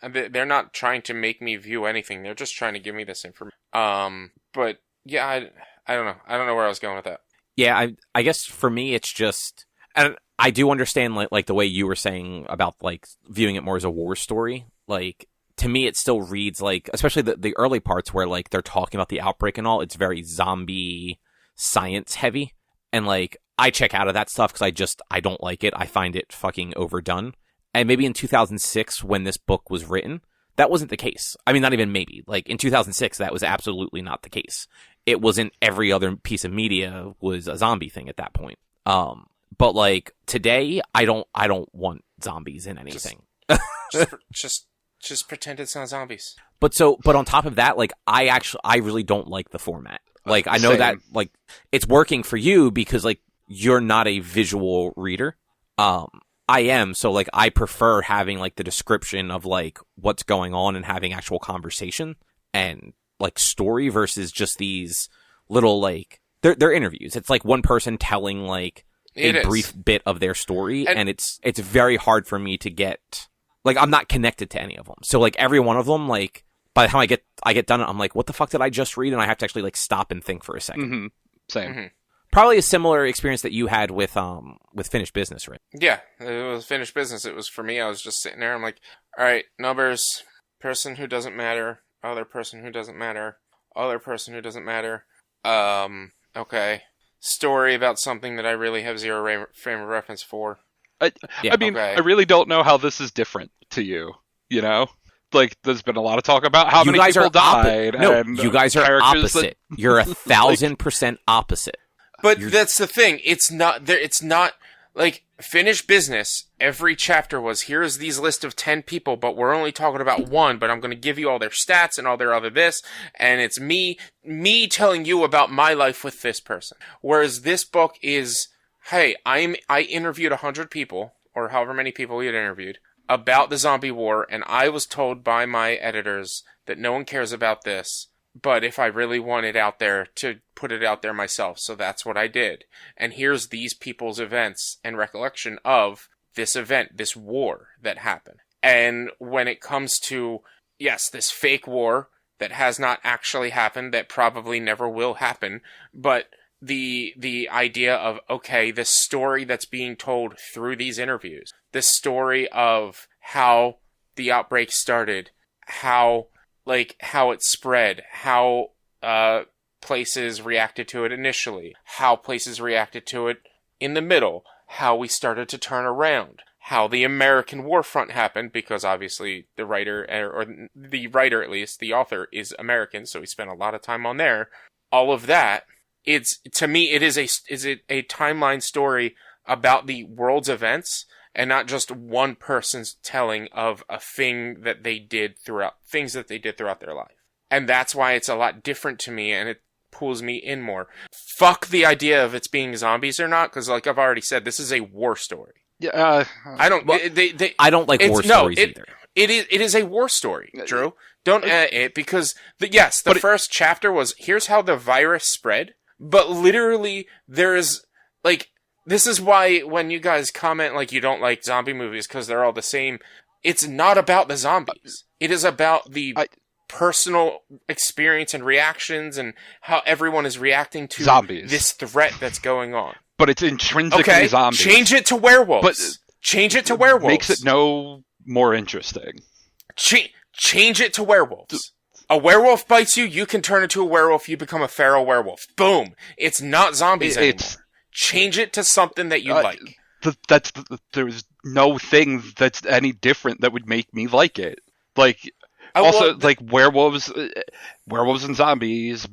they're not trying to make me view anything, they're just trying to give me this information. But, yeah, I don't know. I don't know where I was going with that. Yeah, I guess for me it's just, and I do understand like the way you were saying about like viewing it more as a war story. Like, to me it still reads like, especially the early parts where like they're talking about the outbreak and all, it's very zombie science heavy, and like I check out of that stuff because I don't like it. I find it fucking overdone. And maybe in 2006 when this book was written, that wasn't the case. I mean, not even maybe. Like, in 2006, that was absolutely not the case. It wasn't every other piece of media was a zombie thing at that point. But, like, today, I don't want zombies in anything. Just pretend it's not zombies. But on top of that, like, I really don't like the format. Like, I know that, like, it's working for you because, like, you're not a visual reader. I am, so, like, I prefer having, like, the description of, like, what's going on and having actual conversation and, like, story versus just these little, like, they're interviews. It's, like, one person telling, like, a brief bit of their story, and it's very hard for me to get, like, I'm not connected to any of them. So, like, every one of them, like, by the time I get done, I'm like, what the fuck did I just read? And I have to actually, like, stop and think for a second. Mm-hmm. Same. Mm-hmm. Probably a similar experience that you had with Finished Business, right? Yeah, it was Finished Business. It was for me. I was just sitting there. I'm like, all right, numbers, person who doesn't matter, other person who doesn't matter, other person who doesn't matter. Okay, story about something that I really have zero frame of reference for. I mean, okay. I really don't know how this is different to you. You know, like there's been a lot of talk about how many people died. You guys are opposite. You're 1,000% opposite. But that's the thing. It's not there. It's not like Finished Business. Every chapter was, here's these list of 10 people, but we're only talking about one, but I'm going to give you all their stats and all their other this. And it's me telling you about my life with this person. Whereas this book is, hey, I interviewed 100 people or however many people we had interviewed about the zombie war. And I was told by my editors that no one cares about this. But if I really want it out there, to put it out there myself. So that's what I did. And here's these people's events and recollection of this event, this war that happened. And when it comes to, yes, this fake war that has not actually happened, that probably never will happen, but the idea of, okay, this story that's being told through these interviews, this story of how the outbreak started, how it spread, how places reacted to it initially, how places reacted to it in the middle, how we started to turn around, how the American war front happened, because obviously the writer, or the writer at least, the author is American, so he spent a lot of time on there. All of that, to me, it is a timeline story about the world's events, and not just one person's telling of a thing that they did throughout their life. And that's why it's a lot different to me, and it pulls me in more. Fuck the idea of it's being zombies or not, because like I've already said, this is a war story. Yeah, I don't like war stories either. It is a war story, Drew. Don't it, because the first chapter was, here's how the virus spread, But literally, there's, like, this is why when you guys comment, like, you don't like zombie movies because they're all the same, it's not about the zombies. It is about the personal experience and reactions and how everyone is reacting to zombies. This threat that's going on. But it's intrinsically zombies. Change it to werewolves. But change it to werewolves. Makes it no more interesting. Change it to werewolves. A werewolf bites you, you can turn into a werewolf, you become a feral werewolf. Boom! It's not zombies anymore. Change it to something that you like. There's no thing that's any different that would make me like it. Like, also, like, werewolves and zombies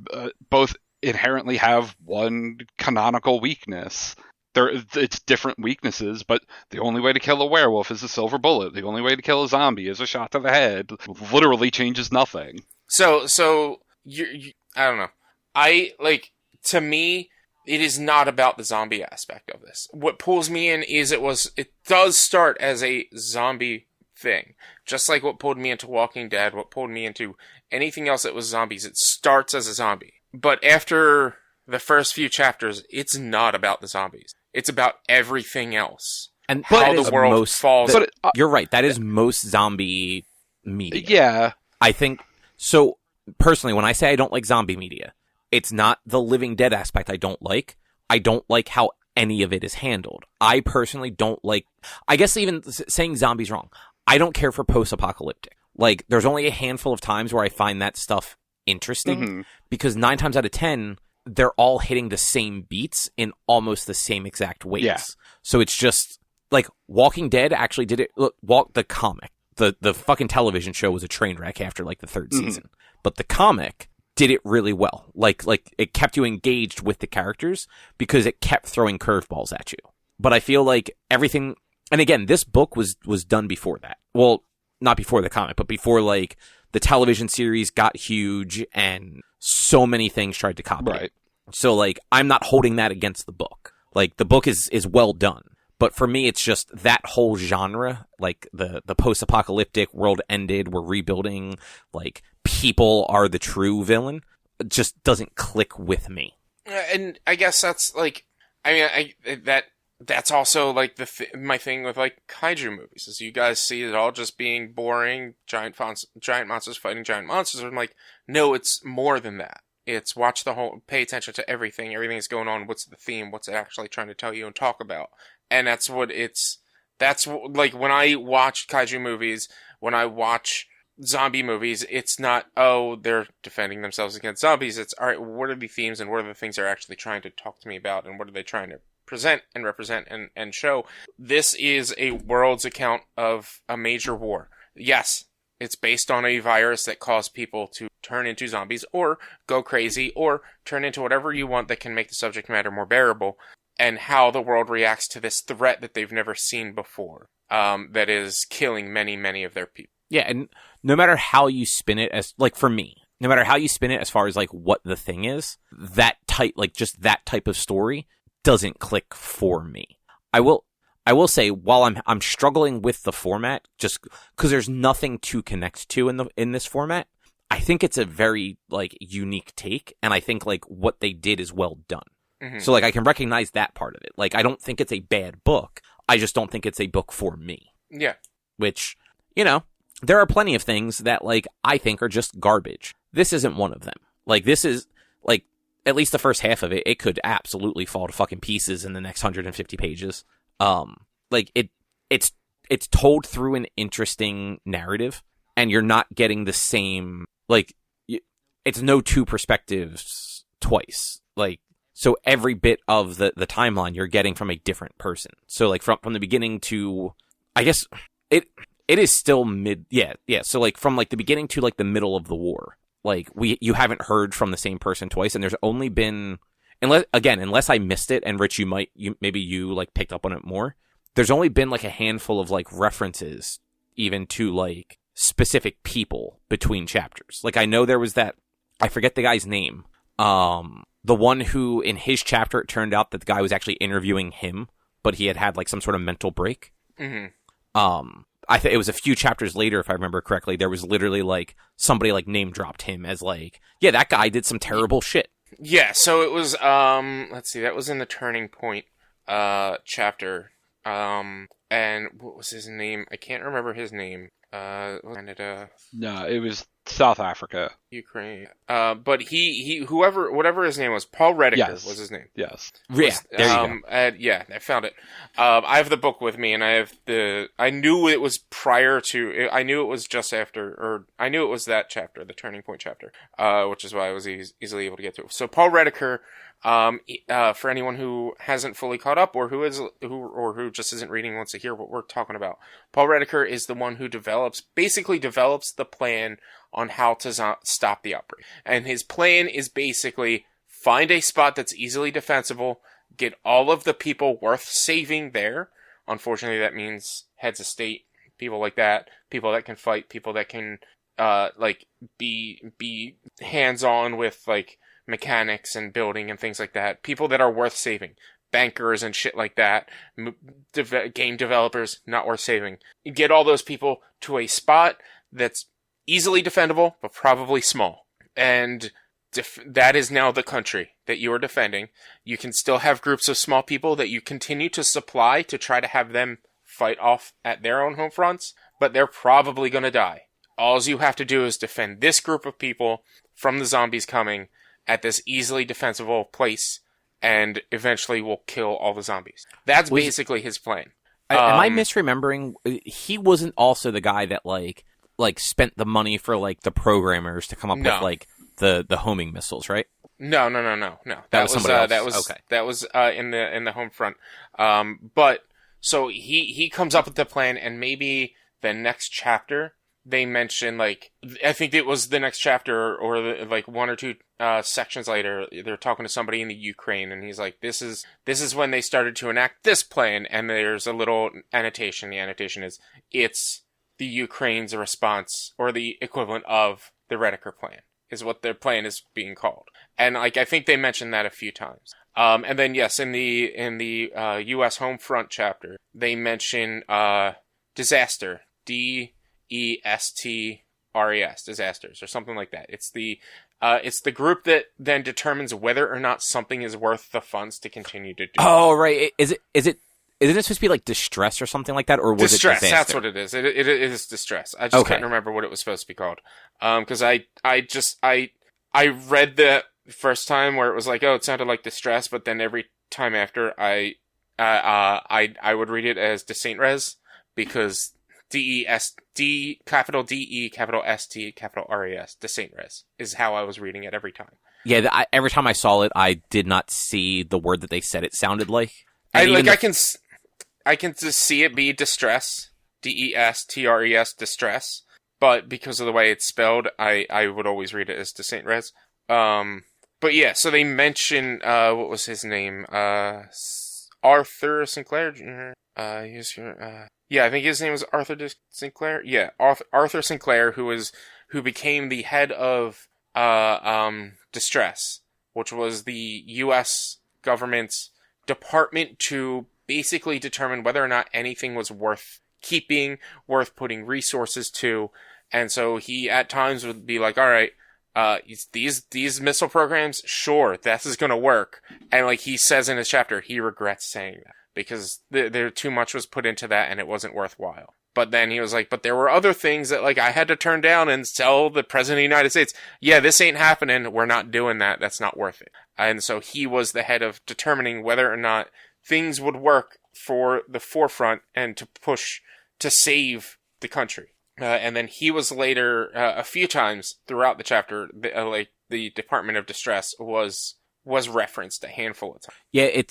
both inherently have one canonical weakness. It's different weaknesses, but the only way to kill a werewolf is a silver bullet. The only way to kill a zombie is a shot to the head. Literally changes nothing. So you I don't know. To me, it is not about the zombie aspect of this. What pulls me in is it does start as a zombie thing. Just like what pulled me into Walking Dead, what pulled me into anything else that was zombies, it starts as a zombie. But after the first few chapters, it's not about the zombies. It's about everything else. And how the world falls. You're right. That is most zombie media. Yeah. I think, so personally, when I say I don't like zombie media, it's not the Living Dead aspect I don't like. I don't like how any of it is handled. I personally don't like, I guess even saying zombies wrong. I don't care for post-apocalyptic. Like, there's only a handful of times where I find that stuff interesting, because 9 times out of 10, they're all hitting the same beats in almost the same exact ways. Yeah. So it's just, like, Walking Dead actually did it, the comic, the fucking television show was a train wreck after, like, the 3rd season. But the comic did it really well. Like, it kept you engaged with the characters because it kept throwing curveballs at you. But I feel like everything, and again, this book was done before that. Well, not before the comic, but before, like, the television series got huge and so many things tried to copy it. So, like, I'm not holding that against the book. Like, the book is well done. But for me, it's just that whole genre, like, the post-apocalyptic, world ended, we're rebuilding, like, people are the true villain, it just doesn't click with me. And I guess that's, like, I mean, that's also, like, my thing with, like, kaiju movies, is you guys see it all just being boring, giant monsters fighting giant monsters. I'm like, no, it's more than that. It's pay attention to everything that's going on, what's the theme, what's it actually trying to tell you and talk about. And that's like, when I watch kaiju movies, when I watch zombie movies, it's not, oh, they're defending themselves against zombies. It's, all right, what are the themes and what are the things they're actually trying to talk to me about and what are they trying to present and represent and show. This is a world's account of a major war. Yes, it's based on a virus that caused people to turn into zombies or go crazy or turn into whatever you want that can make the subject matter more bearable, and how the world reacts to this threat that they've never seen before, that is killing many, many of their people. Yeah, and no matter how you spin it, as, like, for me, no matter how you spin it as far as, like, what the thing is, that type, like, just that type of story doesn't click for me. I will say, while I'm struggling with the format, just because there's nothing to connect to in this format, I think it's a very, like, unique take, and I think, like, what they did is well done. Mm-hmm. So, like, I can recognize that part of it. Like, I don't think it's a bad book. I just don't think it's a book for me. Yeah. Which, you know, there are plenty of things that, like, I think are just garbage. This isn't one of them. Like, this is, like, at least the first half of it, it could absolutely fall to fucking pieces in the next 150 pages. Like, it's told through an interesting narrative, and you're not getting the same, like, it's no two perspectives twice. Like, so every bit of the timeline you're getting from a different person. So, like, from the beginning to, I guess, it is still yeah. So, like, from, like, the beginning to, like, the middle of the war, like, you haven't heard from the same person twice, and there's only been, unless I missed it, and Rich, maybe you like picked up on it more, there's only been, like, a handful of, like, references even to, like, specific people between chapters. Like, I know there was that, I forget the guy's name, the one who, in his chapter, it turned out that the guy was actually interviewing him, but he had like some sort of mental break. Mm-hmm. I think it was a few chapters later, if I remember correctly, there was literally, like, somebody, like, name dropped him as, like, yeah, that guy did some terrible shit. Yeah, so it was, let's see, that was in the Turning Point, chapter. And what was his name? I can't remember his name. Canada. No, it was South Africa. Ukraine. But whatever his name was, Paul Rediker was his name. Yes. Yeah, there you go. Yeah, I found it. I have the book with me, and I knew it was prior to, I knew it was just after, or I knew it was that chapter, the Turning Point chapter, which is why I was easily able to get to it. So Paul Rediker, for anyone who hasn't fully caught up, or who just isn't reading, wants to hear what we're talking about, Paul Rediker is the one who basically develops the plan on how to stop the outbreak. And his plan is basically find a spot that's easily defensible, get all of the people worth saving there. Unfortunately, that means heads of state, people like that, people that can fight, people that can be hands-on with like mechanics and building and things like that. People that are worth saving. Bankers and shit like that. Game developers, not worth saving. You get all those people to a spot that's easily defendable, but probably small. And that is now the country that you are defending. You can still have groups of small people that you continue to supply to try to have them fight off at their own home fronts, but they're probably going to die. All you have to do is defend this group of people from the zombies coming at this easily defensible place, and eventually we'll kill all the zombies. That's basically his plan. Am I misremembering? He wasn't also the guy that like spent the money for like the programmers to come up with like the homing missiles, right? No. That was somebody else. That was in the home front. But so he comes up with the plan, and maybe the next chapter they mention, like, I think it was the next chapter or like one or two sections later, they're talking to somebody in the Ukraine, and he's like, this is when they started to enact this plan, and there's a little annotation. The annotation is, it's the Ukraine's response, or the equivalent of the Rediker plan, is what their plan is being called. And like, I think they mentioned that a few times. And then yes, in the U.S. home front chapter, they mention disaster, DESTRES, disasters, or something like that. It's the group that then determines whether or not something is worth the funds to continue to do. Oh, right. Isn't it supposed to be like distress or something like that, or was distress? It disaster? That's what it is. It is distress. I just couldn't remember what it was supposed to be called. Because I read the first time where it was like, oh, it sounded like distress, but then every time after I would read it as DeSaint-Res, because capital DE, capital ST, capital RES, DeSaint-Res is how I was reading it every time. Yeah, every time I saw it, I did not see the word that they said it sounded like. I can just see it be distress, DESTRES, distress, but because of the way it's spelled, I would always read it as DeSaint-Res. But yeah, so they mention, what was his name? Arthur Sinclair? Yeah, I think his name was Arthur Sinclair. Yeah, Arthur Sinclair, who became the head of Distress, which was the U.S. government's department to basically determine whether or not anything was worth keeping, worth putting resources to. And so he at times would be like, all right, these missile programs, sure, this is going to work. And like he says in his chapter, he regrets saying that, because there too much was put into that and it wasn't worthwhile. But then he was like, but there were other things that like I had to turn down and tell the President of the United States, yeah, this ain't happening. We're not doing that. That's not worth it. And so he was the head of determining whether or not things would work for the forefront and to push to save the country. And then he was later, a few times throughout the chapter, the Department of Distress was referenced a handful of times. Yeah,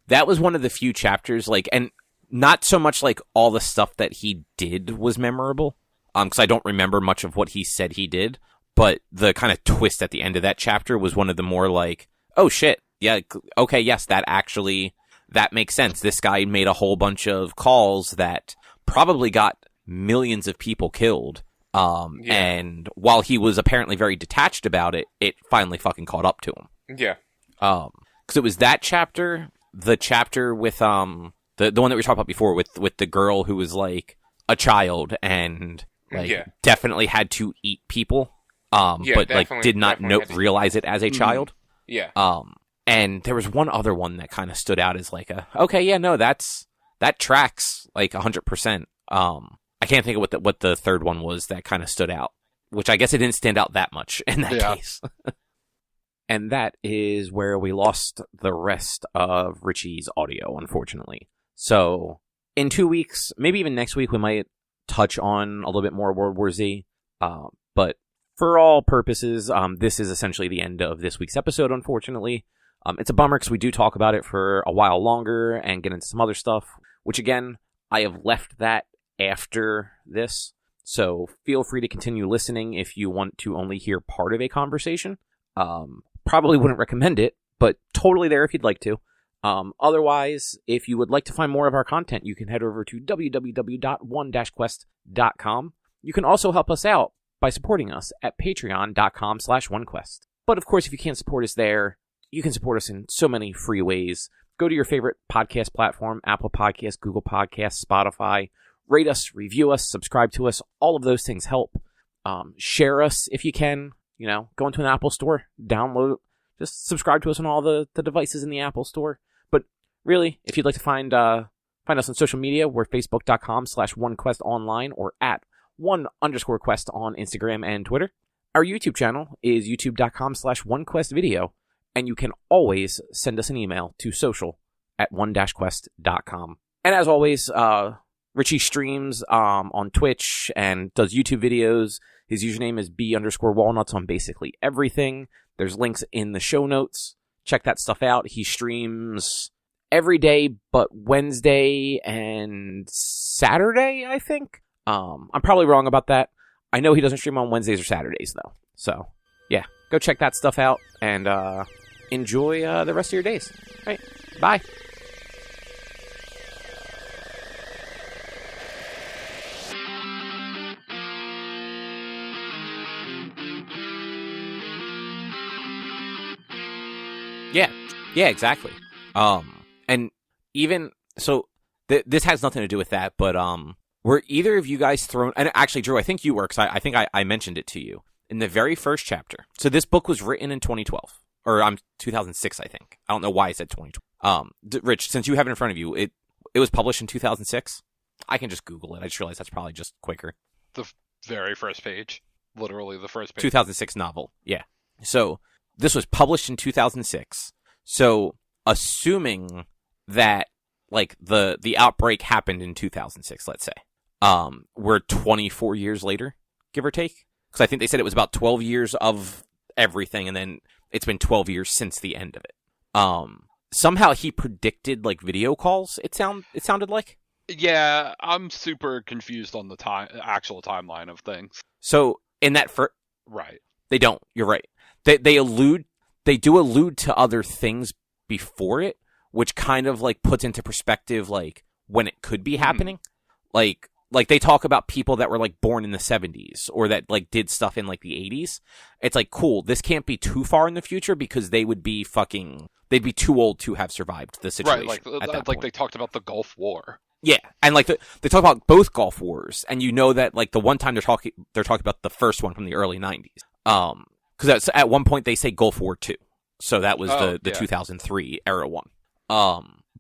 that was one of the few chapters, like, and not so much like all the stuff that he did was memorable, because I don't remember much of what he said he did, but the kind of twist at the end of that chapter was one of the more like, oh shit, yeah, okay, yes, that makes sense. This guy made a whole bunch of calls that probably got millions of people killed, and while he was apparently very detached about it, it finally fucking caught up to him. Yeah. Because it was that chapter, the chapter with the one that we talked about before with the girl who was like a child and definitely had to eat people, but like did not realize it as a child. Yeah. And there was one other one that kind of stood out as like okay, yeah, no, that tracks like 100%. I can't think of what the third one was that kind of stood out, which I guess it didn't stand out that much in that case. And that is where we lost the rest of Richie's audio, unfortunately. So in 2 weeks, maybe even next week, we might touch on a little bit more World War Z. But for all purposes, this is essentially the end of this week's episode, unfortunately. It's a bummer because we do talk about it for a while longer and get into some other stuff, which again, I have left that after this. So feel free to continue listening if you want to only hear part of a conversation. Probably wouldn't recommend it, but totally there if you'd like to. Otherwise, if you would like to find more of our content, you can head over to www.one-quest.com. You can also help us out by supporting us at patreon.com/onequest. But of course, if you can't support us there, you can support us in so many free ways. Go to your favorite podcast platform, Apple Podcasts, Google Podcasts, Spotify. Rate us, review us, subscribe to us. All of those things help. Share us if you can. You know, go into an Apple store, download, just subscribe to us on all the devices in the Apple store. But really, if you'd like to find us on social media, we're facebook.com/onequestonline or at @1_quest on Instagram and Twitter. Our YouTube channel is youtube.com/onequestvideo, and you can always send us an email to social@one-quest.com. And as always, Richie streams on Twitch and does YouTube videos. His username is B_walnuts on basically everything. There's links in the show notes. Check that stuff out. He streams every day but Wednesday and Saturday, I think. I'm probably wrong about that. I know he doesn't stream on Wednesdays or Saturdays, though. So, yeah, go check that stuff out and enjoy the rest of your days. All right, bye. Yeah, exactly. And even so, this has nothing to do with that. But were either of you guys thrown? And actually, Drew, I think you were, because I think I mentioned it to you in the very first chapter. So this book was written in 2012 or 2006, I think. I don't know why I said 2012. Rich, since you have it in front of you, it was published in 2006. I can just Google it. I just realized that's probably just quicker. The very first page, literally the first page. 2006 novel. Yeah. So this was published in 2006. So, assuming that, like, the outbreak happened in 2006, let's say, we're 24 years later, give or take? Because I think they said it was about 12 years of everything, and then it's been 12 years since the end of it. Somehow he predicted, like, video calls, it sounded like? Yeah, I'm super confused on the actual timeline of things. So, in that Right. They don't, you're right. They do allude to other things before it, which kind of like puts into perspective like when it could be happening. Like they talk about people that were like born in the 70s or that like did stuff in like the 80s. It's like, cool, this can't be too far in the future because they'd be too old to have survived the situation. Right, like they talked about the Gulf War. Yeah, and like they talk about both Gulf Wars, and you know that like the one time they're talking about the first one from the early 90s. Because at one point they say Gulf War II. So that was the 2003 era one.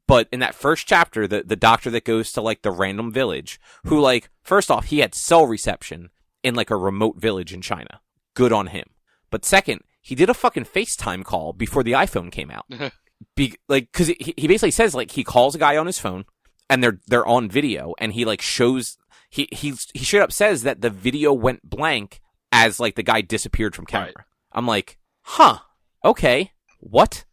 But in that first chapter, the doctor that goes to like the random village, who like, first off, he had cell reception in like a remote village in China. Good on him. But second, he did a fucking FaceTime call before the iPhone came out. Cause he basically says like, he calls a guy on his phone and they're on video and he like shows, he straight up says that the video went blank as like the guy disappeared from camera. Right. I'm like, huh, okay, what?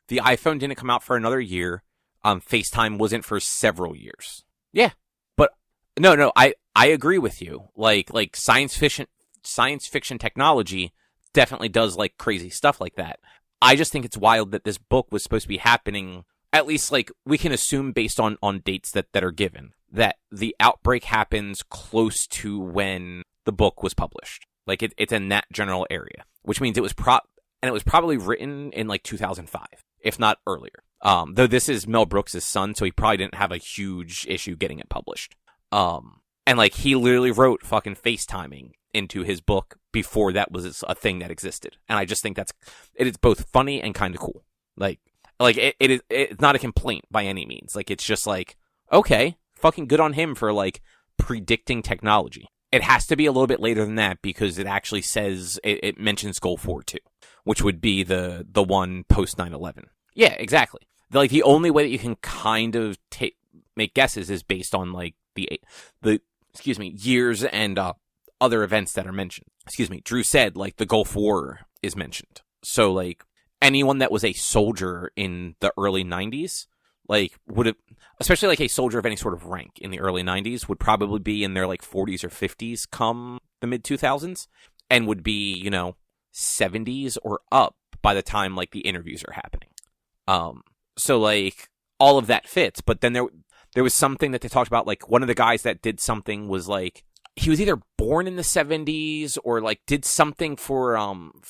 The iPhone didn't come out for another year. FaceTime wasn't for several years. Yeah, but no, I agree with you. Like science fiction technology definitely does like crazy stuff like that. I just think it's wild that this book was supposed to be happening. At least like we can assume based on dates that are given that the outbreak happens close to when the book was published. Like it's in that general area, which means it was probably written in like 2005, if not earlier. Though this is Mel Brooks' son, so he probably didn't have a huge issue getting it published. And like he literally wrote fucking FaceTiming into his book before that was a thing that existed. And I just think it is both funny and kind of cool. It's not a complaint by any means. Like, it's just like, okay, fucking good on him for like predicting technology. It has to be a little bit later than that because it actually says it mentions Goal 4 too, which would be the one post 9/11. Yeah, exactly. The only way that you can kind of make guesses is based on like the years and other events that are mentioned. Drew said like the Gulf War is mentioned. So like anyone that was a soldier in the early 90s, like would have, especially like a soldier of any sort of rank in the early 90s, would probably be in their like 40s or 50s come the mid 2000s, and would be 70s or up by the time like the interviews are happening. So like all of that fits, but then there was something that they talked about, like one of the guys that did something was like he was either born in the 70s or like did something for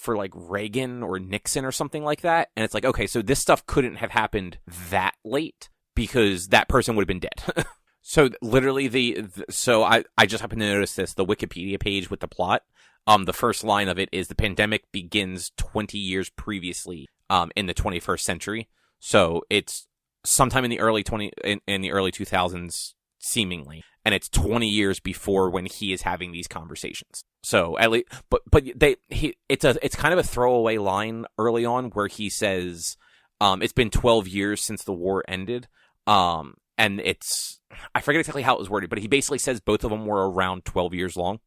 like Reagan or Nixon or something like that. And it's like, okay, so this stuff couldn't have happened that late because that person would have been dead. So literally so I just happened to notice this, the Wikipedia page with the plot. The first line of it is the pandemic begins 20 years previously in the 21st century. So it's sometime in the early 2000s seemingly, and it's 20 years before when he is having these conversations. So at least, but it's kind of a throwaway line early on where he says, it's been 12 years since the war ended. And I forget exactly how it was worded, but he basically says both of them were around 12 years long.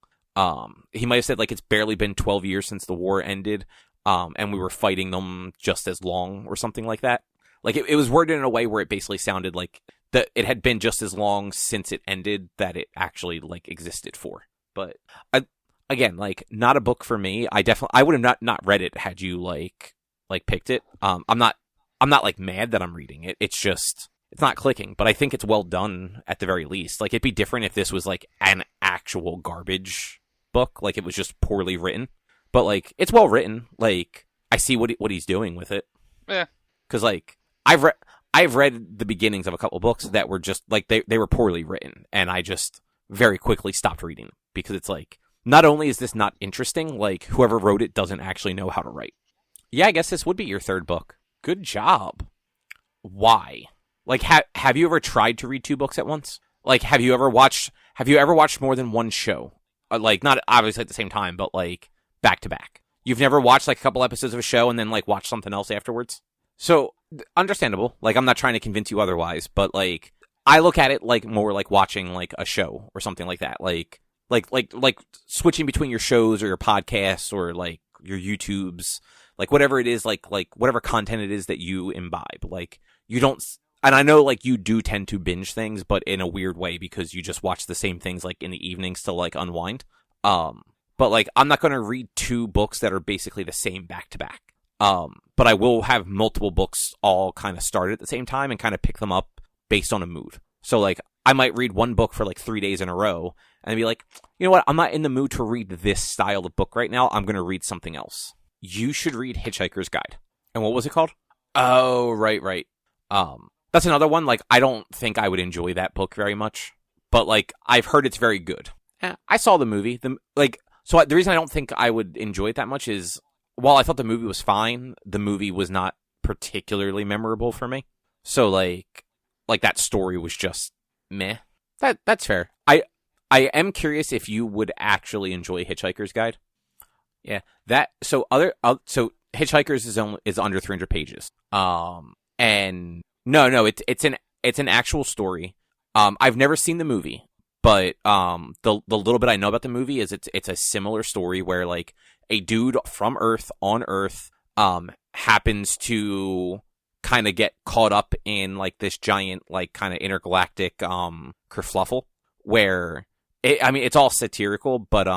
He might have said like it's barely been 12 years since the war ended. And we were fighting them just as long or something like that. Like it was worded in a way where it basically sounded like that it had been just as long since it ended that it actually like existed for. But again, like not a book for me. I would have not read it had you like picked it. I'm not like mad that I'm reading it. It's just it's not clicking, but I think it's well done at the very least. Like it'd be different if this was like an actual garbage book, like it was just poorly written. But like it's well written. Like I see what he's doing with it. Yeah. Because like I've read the beginnings of a couple books that were just like they were poorly written, and I just very quickly stopped reading them because it's like not only is this not interesting, like whoever wrote it doesn't actually know how to write. Yeah, I guess this would be your third book. Good job. Why? Like have you ever tried to read two books at once? Like have you ever watched more than one show? Like not obviously at the same time, but like back to back. You've never watched like a couple episodes of a show and then like watch something else afterwards? So understandable. Like I'm not trying to convince you otherwise, but like I look at it like more like watching like a show or something like that. Like switching between your shows or your podcasts or like your YouTubes, like whatever it is, like whatever content it is that you imbibe. Like you don't, and I know like you do tend to binge things, but in a weird way because you just watch the same things like in the evenings to like unwind. But like I'm not going to read two books that are basically the same back to back. But I will have multiple books all kind of started at the same time and kind of pick them up based on a mood. So like I might read one book for like 3 days in a row and be like, you know what? I'm not in the mood to read this style of book right now. I'm going to read something else. You should read Hitchhiker's Guide. And what was it called? Oh, right. That's another one. Like I don't think I would enjoy that book very much, but like I've heard it's very good. I saw the movie. The reason I don't think I would enjoy it that much is, while I thought the movie was fine, the movie was not particularly memorable for me. So like that story was just meh. That's fair. I am curious if you would actually enjoy Hitchhiker's Guide. Yeah. So Hitchhikers is under 300 pages. And no, it's an actual story. I've never seen the movie, but the little bit I know about the movie is it's a similar story where like a dude from Earth on Earth happens to kind of get caught up in like this giant like kind of intergalactic kerfluffle where it's all satirical, but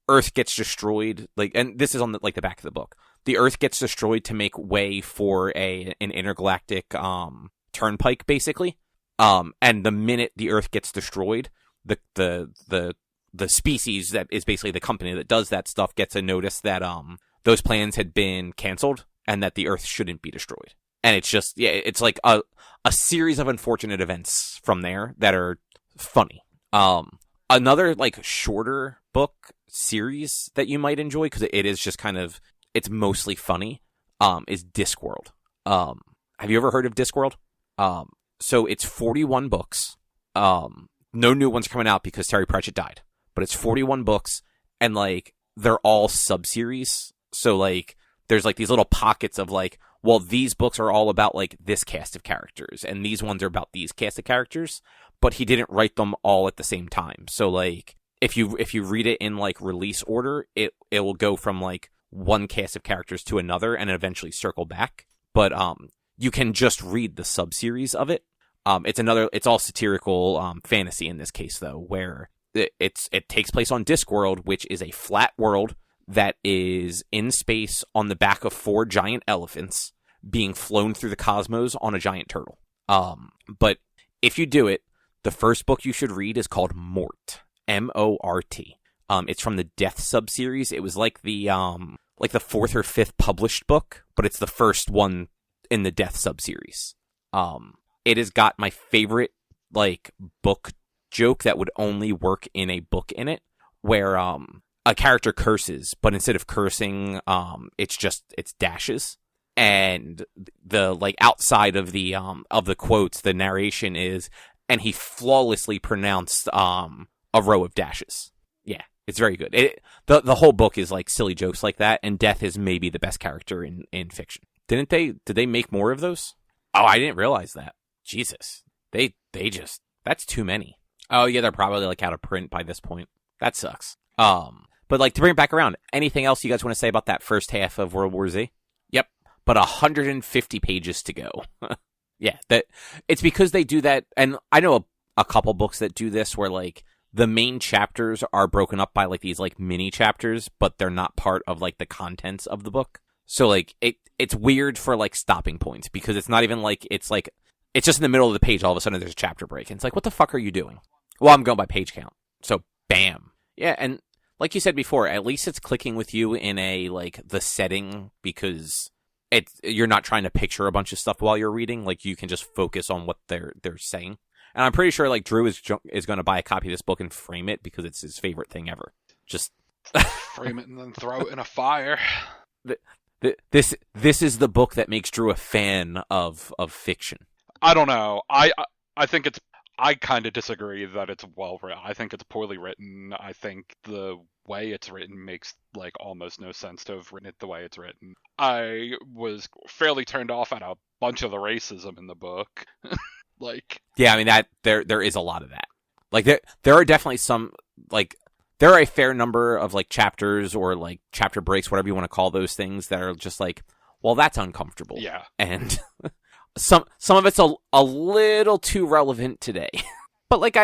Earth gets destroyed, like, and this is on the back of the book. The Earth gets destroyed to make way for an intergalactic turnpike, basically. And the minute the Earth gets destroyed, the species that is basically the company that does that stuff gets a notice that those plans had been canceled and that the Earth shouldn't be destroyed. And it's just, it's like a series of unfortunate events from there that are funny. Another like shorter book series that you might enjoy, because it is just kind of, it's mostly funny, is Discworld. Have you ever heard of Discworld? So it's 41 books. No new ones coming out because Terry Pratchett died. But it's 41 books, and, like, they're all sub-series. So, like, there's, like, these little pockets of, like, well, these books are all about, like, this cast of characters, and these ones are about these cast of characters, but he didn't write them all at the same time. So, like, if you read it in, like, release order, it will go from, like, one cast of characters to another and eventually circle back. But you can just read the sub-series of it. It's all satirical fantasy in this case, though, where it takes place on Discworld, which is a flat world that is in space on the back of 4 giant elephants being flown through the cosmos on a giant turtle. But if you do it, the first book you should read is called Mort, M-O-R-T. It's from the Death sub-series. It was like the 4th or 5th published book, but it's the first one in the Death sub-series. It has got my favorite, like, book joke that would only work in a book in it, where a character curses, but instead of cursing, it's dashes. And the, like, outside of the quotes, the narration is, and he flawlessly pronounced a row of dashes. Yeah, it's very good. The whole book is, like, silly jokes like that, and Death is maybe the best character in fiction. Did they make more of those? Oh, I didn't realize that. Jesus. That's too many. Oh yeah, they're probably, like, out of print by this point. That sucks. But, like, to bring it back around, anything else you guys want to say about that first half of World War Z? Yep. But 150 pages to go. Yeah, it's because they do that, and I know a couple books that do this where, like, the main chapters are broken up by, like, these, like, mini chapters, but they're not part of, like, the contents of the book. So, like, it's weird for, like, stopping points, because it's not even like, it's just in the middle of the page, all of a sudden there's a chapter break, and it's like, what the fuck are you doing? Well, I'm going by page count. So, bam. Yeah, and like you said before, at least it's clicking with you in a, like, the setting, because you're not trying to picture a bunch of stuff while you're reading. Like, you can just focus on what they're saying. And I'm pretty sure, like, Drew is going to buy a copy of this book and frame it because it's his favorite thing ever. Just frame it and then throw it in a fire. This is the book that makes Drew a fan of fiction. I don't know. I think I kind of disagree that it's well written. I think it's poorly written. I think the way it's written makes, like, almost no sense to have written it the way it's written. I was fairly turned off at a bunch of the racism in the book. Like, yeah, I mean, that there is a lot of that. Like, there are definitely some, like, there are a fair number of, like, chapters or, like, chapter breaks, whatever you want to call those things, that are just like, well, that's uncomfortable. Yeah. And some of it's a little too relevant today. But, like,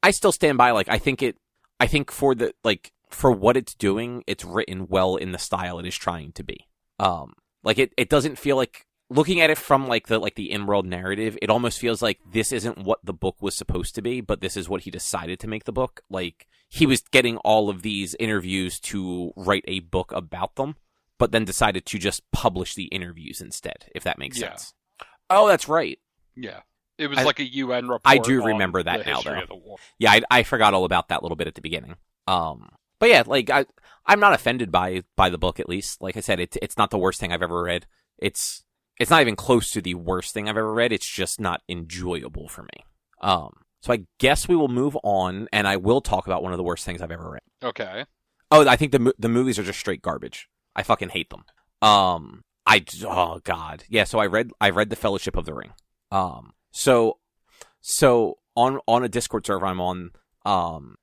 I still stand by, like, I think for the, like, for what it's doing, it's written well in the style it is trying to be. Like, it doesn't feel like, looking at it from, like, the in-world narrative, it almost feels like this isn't what the book was supposed to be, but this is what he decided to make the book. Like, he was getting all of these interviews to write a book about them, but then decided to just publish the interviews instead, if that makes sense. Oh, that's right. Yeah. It was like a UN report. I do remember that now, though. Yeah, I forgot all about that little bit at the beginning. But yeah, like, I'm not offended by the book, at least. Like I said, it's not the worst thing I've ever read. It's not even close to the worst thing I've ever read. It's just not enjoyable for me. So I guess we will move on, and I will talk about one of the worst things I've ever read. Okay. Oh, I think the movies are just straight garbage. I fucking hate them. Oh god. Yeah, so I read The Fellowship of the Ring. So on a Discord server I'm on,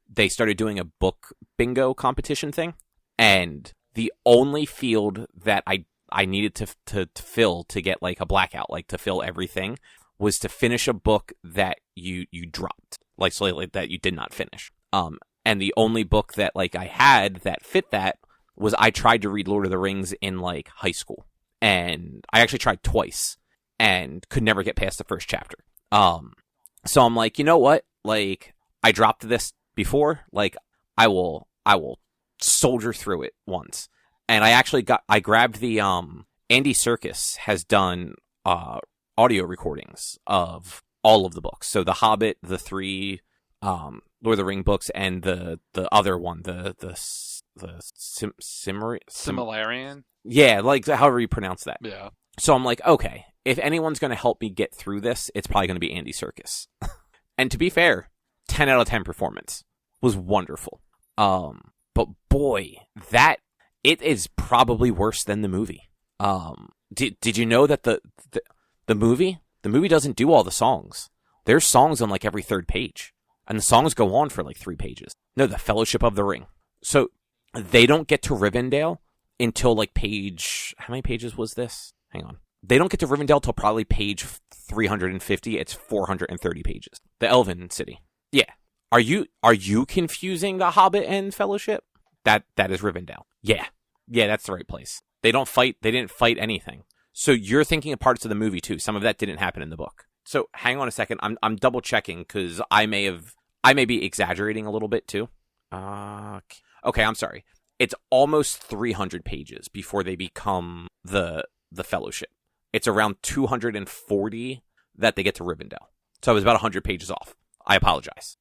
they started doing a book bingo competition thing, and the only field that I needed to fill to get, like, a blackout, like, to fill everything, was to finish a book that you dropped, like, so, like, that you did not finish. And the only book that, like, I had that fit that was, I tried to read Lord of the Rings in, like, high school, and I actually tried twice and could never get past the first chapter. So I'm like, you know what? Like, I dropped this before, like, I will soldier through it once. And I grabbed the, Andy Serkis has done, audio recordings of all of the books. So The Hobbit, the 3 Lord of the Ring books and the other one, the Similarian? Yeah, like however you pronounce that. Yeah. So I'm like, okay, if anyone's going to help me get through this, it's probably going to be Andy Serkis. And to be fair, 10 out of 10 performance was wonderful. But boy, it is probably worse than the movie. Did you know that the movie doesn't do all the songs? There's songs on like every third page, and the songs go on for like 3 pages. No, the Fellowship of the Ring. So they don't get to Rivendell until like page. How many pages was this? Hang on. They don't get to Rivendell till probably page 350. It's 430 pages. The Elven City. Yeah. Are you confusing the Hobbit and Fellowship? That is Rivendell. Yeah, that's the right place. They don't fight. They didn't fight anything. So you're thinking of parts of the movie too. Some of that didn't happen in the book. So hang on a second. I'm double checking because I may be exaggerating a little bit too. Okay, I'm sorry. It's almost 300 pages before they become the Fellowship. It's around 240 that they get to Rivendell. So I was about 100 pages off. I apologize.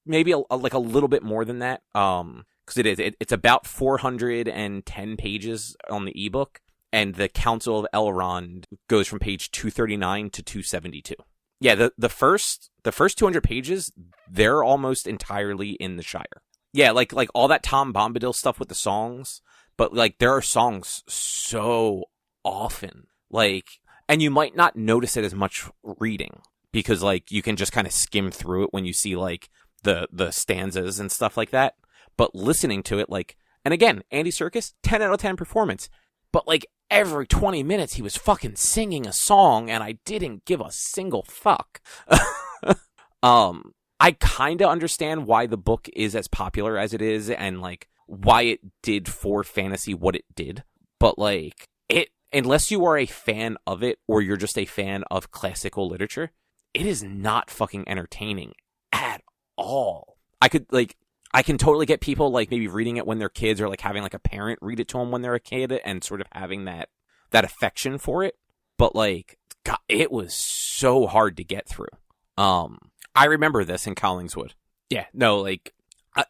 Maybe like a little bit more than that. Because it's about 410 pages on the ebook, and the Council of Elrond goes from page 239 to 272. Yeah, the first 200 pages, they're almost entirely in the Shire. Yeah, like all that Tom Bombadil stuff with the songs, but like there are songs so often, like, and you might not notice it as much reading because like you can just kind of skim through it when you see like the stanzas and stuff like that. But listening to it, like, and again, Andy Serkis, 10 out of 10 performance. But like every 20 minutes he was fucking singing a song and I didn't give a single fuck. I kind of understand why the book is as popular as it is and like why it did for fantasy what it did. But like unless you are a fan of it or you're just a fan of classical literature, it is not fucking entertaining at all. I can totally get people like maybe reading it when they're kids or like having like a parent read it to them when they're a kid and sort of having that affection for it. But like, God, it was so hard to get through. I remember this in Collingswood. Yeah, no, like,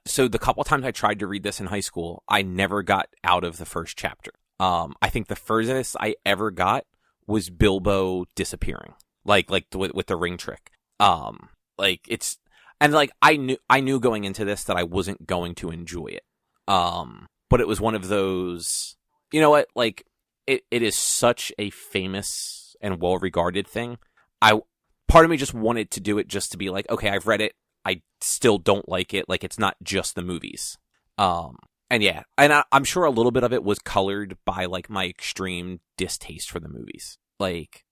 so the couple times I tried to read this in high school, I never got out of the first chapter. I think the furthest I ever got was Bilbo disappearing, like with the ring trick. Like it's. And, like, I knew going into this that I wasn't going to enjoy it. But it was one of those, you know what, like, it is such a famous and well-regarded thing. Part of me just wanted to do it just to be like, okay, I've read it. I still don't like it. Like, it's not just the movies. And yeah, and I'm sure a little bit of it was colored by, like, my extreme distaste for the movies. Like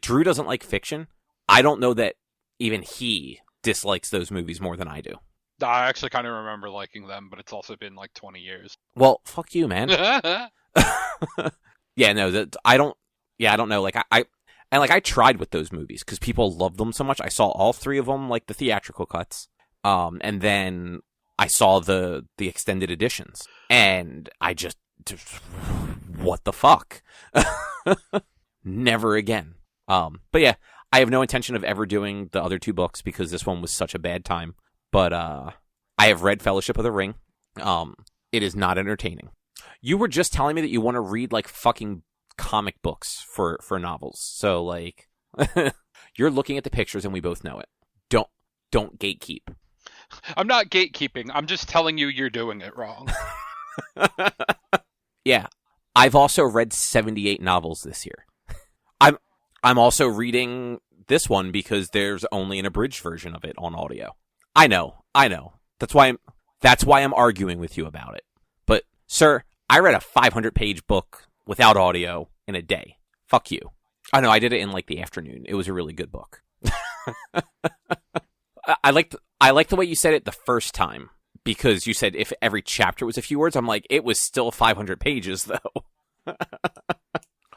Drew doesn't like fiction. I don't know that even he dislikes those movies more than I do. I actually kind of remember liking them, but it's also been like 20 years. Well, fuck you, man. Yeah, no, I don't know. Like I tried with those movies because people loved them so much. I saw all 3 of them, like the theatrical cuts, and then I saw the extended editions, and I just what the fuck? Never again. But yeah. I have no intention of ever doing the other 2 books because this one was such a bad time. But I have read Fellowship of the Ring. It is not entertaining. You were just telling me that you want to read like fucking comic books for novels. So like you're looking at the pictures and we both know it. Don't gatekeep. I'm not gatekeeping. I'm just telling you you're doing it wrong. Yeah. I've also read 78 novels this year. I'm also reading this one because there's only an abridged version of it on audio. I know. That's why I'm arguing with you about it. But, sir, I read a 500-page book without audio in a day. Fuck you. I know, I did it in, like, the afternoon. It was a really good book. I liked the way you said it the first time, because you said if every chapter was a few words. I'm like, it was still 500 pages, though.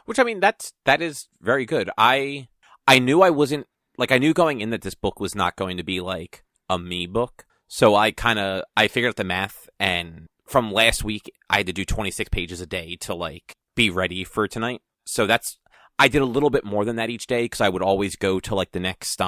Which, I mean, that is very good. I knew I wasn't, like, I knew going in that this book was not going to be, like, a me book. So I figured out the math, and from last week, I had to do 26 pages a day to, like, be ready for tonight. So I did a little bit more than that each day because I would always go to like the next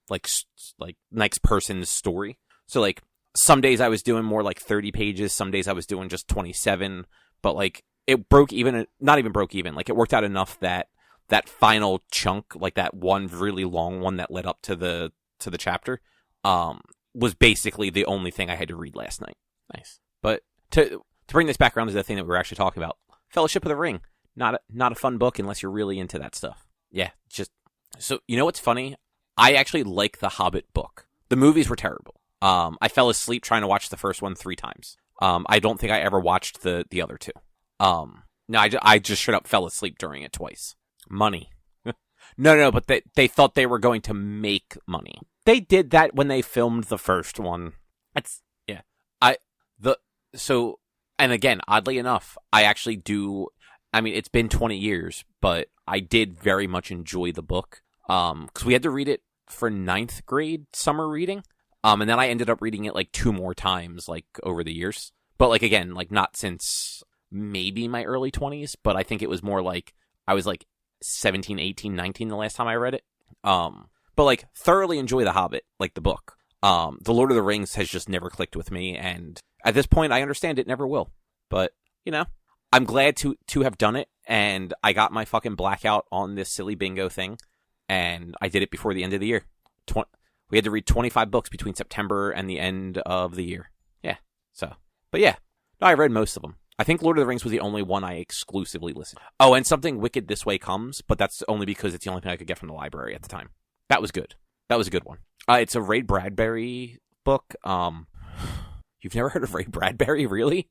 like next person's story. So like some days I was doing more like 30 pages, some days I was doing just 27, but like it broke even, not even broke even, like it worked out enough that that final chunk, like that one really long one that led up to the chapter, was basically the only thing I had to read last night. Nice. But to bring this back around to the thing that we were actually talking about, Fellowship of the Ring, not a fun book unless you're really into that stuff. Yeah, just so you know what's funny? I actually like the Hobbit book. The movies were terrible. I fell asleep trying to watch the first one 3 times. I don't think I ever watched the other 2. No, I just straight up fell asleep during it twice. Money. No, but they thought they were going to make money. They did that when they filmed the first one. That's, yeah. And again, oddly enough, I actually do, I mean, it's been 20 years, but I did very much enjoy the book. Because we had to read it for 9th grade summer reading. And then I ended up reading it like 2 more times, like over the years. But like, again, like not since maybe my early 20s, but I think it was more like I was like 17, 18, 19 the last time I read it. But like thoroughly enjoy The Hobbit, like the book. The Lord of the Rings has just never clicked with me, and at this point I understand it never will. But, you know, I'm glad to have done it, and I got my fucking blackout on this silly bingo thing, and I did it before the end of the year. We had to read 25 books between September and the end of the year. Yeah. So, but yeah, no, I read most of them. I think Lord of the Rings was the only one I exclusively listened. Oh, and Something Wicked This Way Comes, but that's only because it's the only thing I could get from the library at the time. That was good. That was a good one. It's a Ray Bradbury book. You've never heard of Ray Bradbury, really?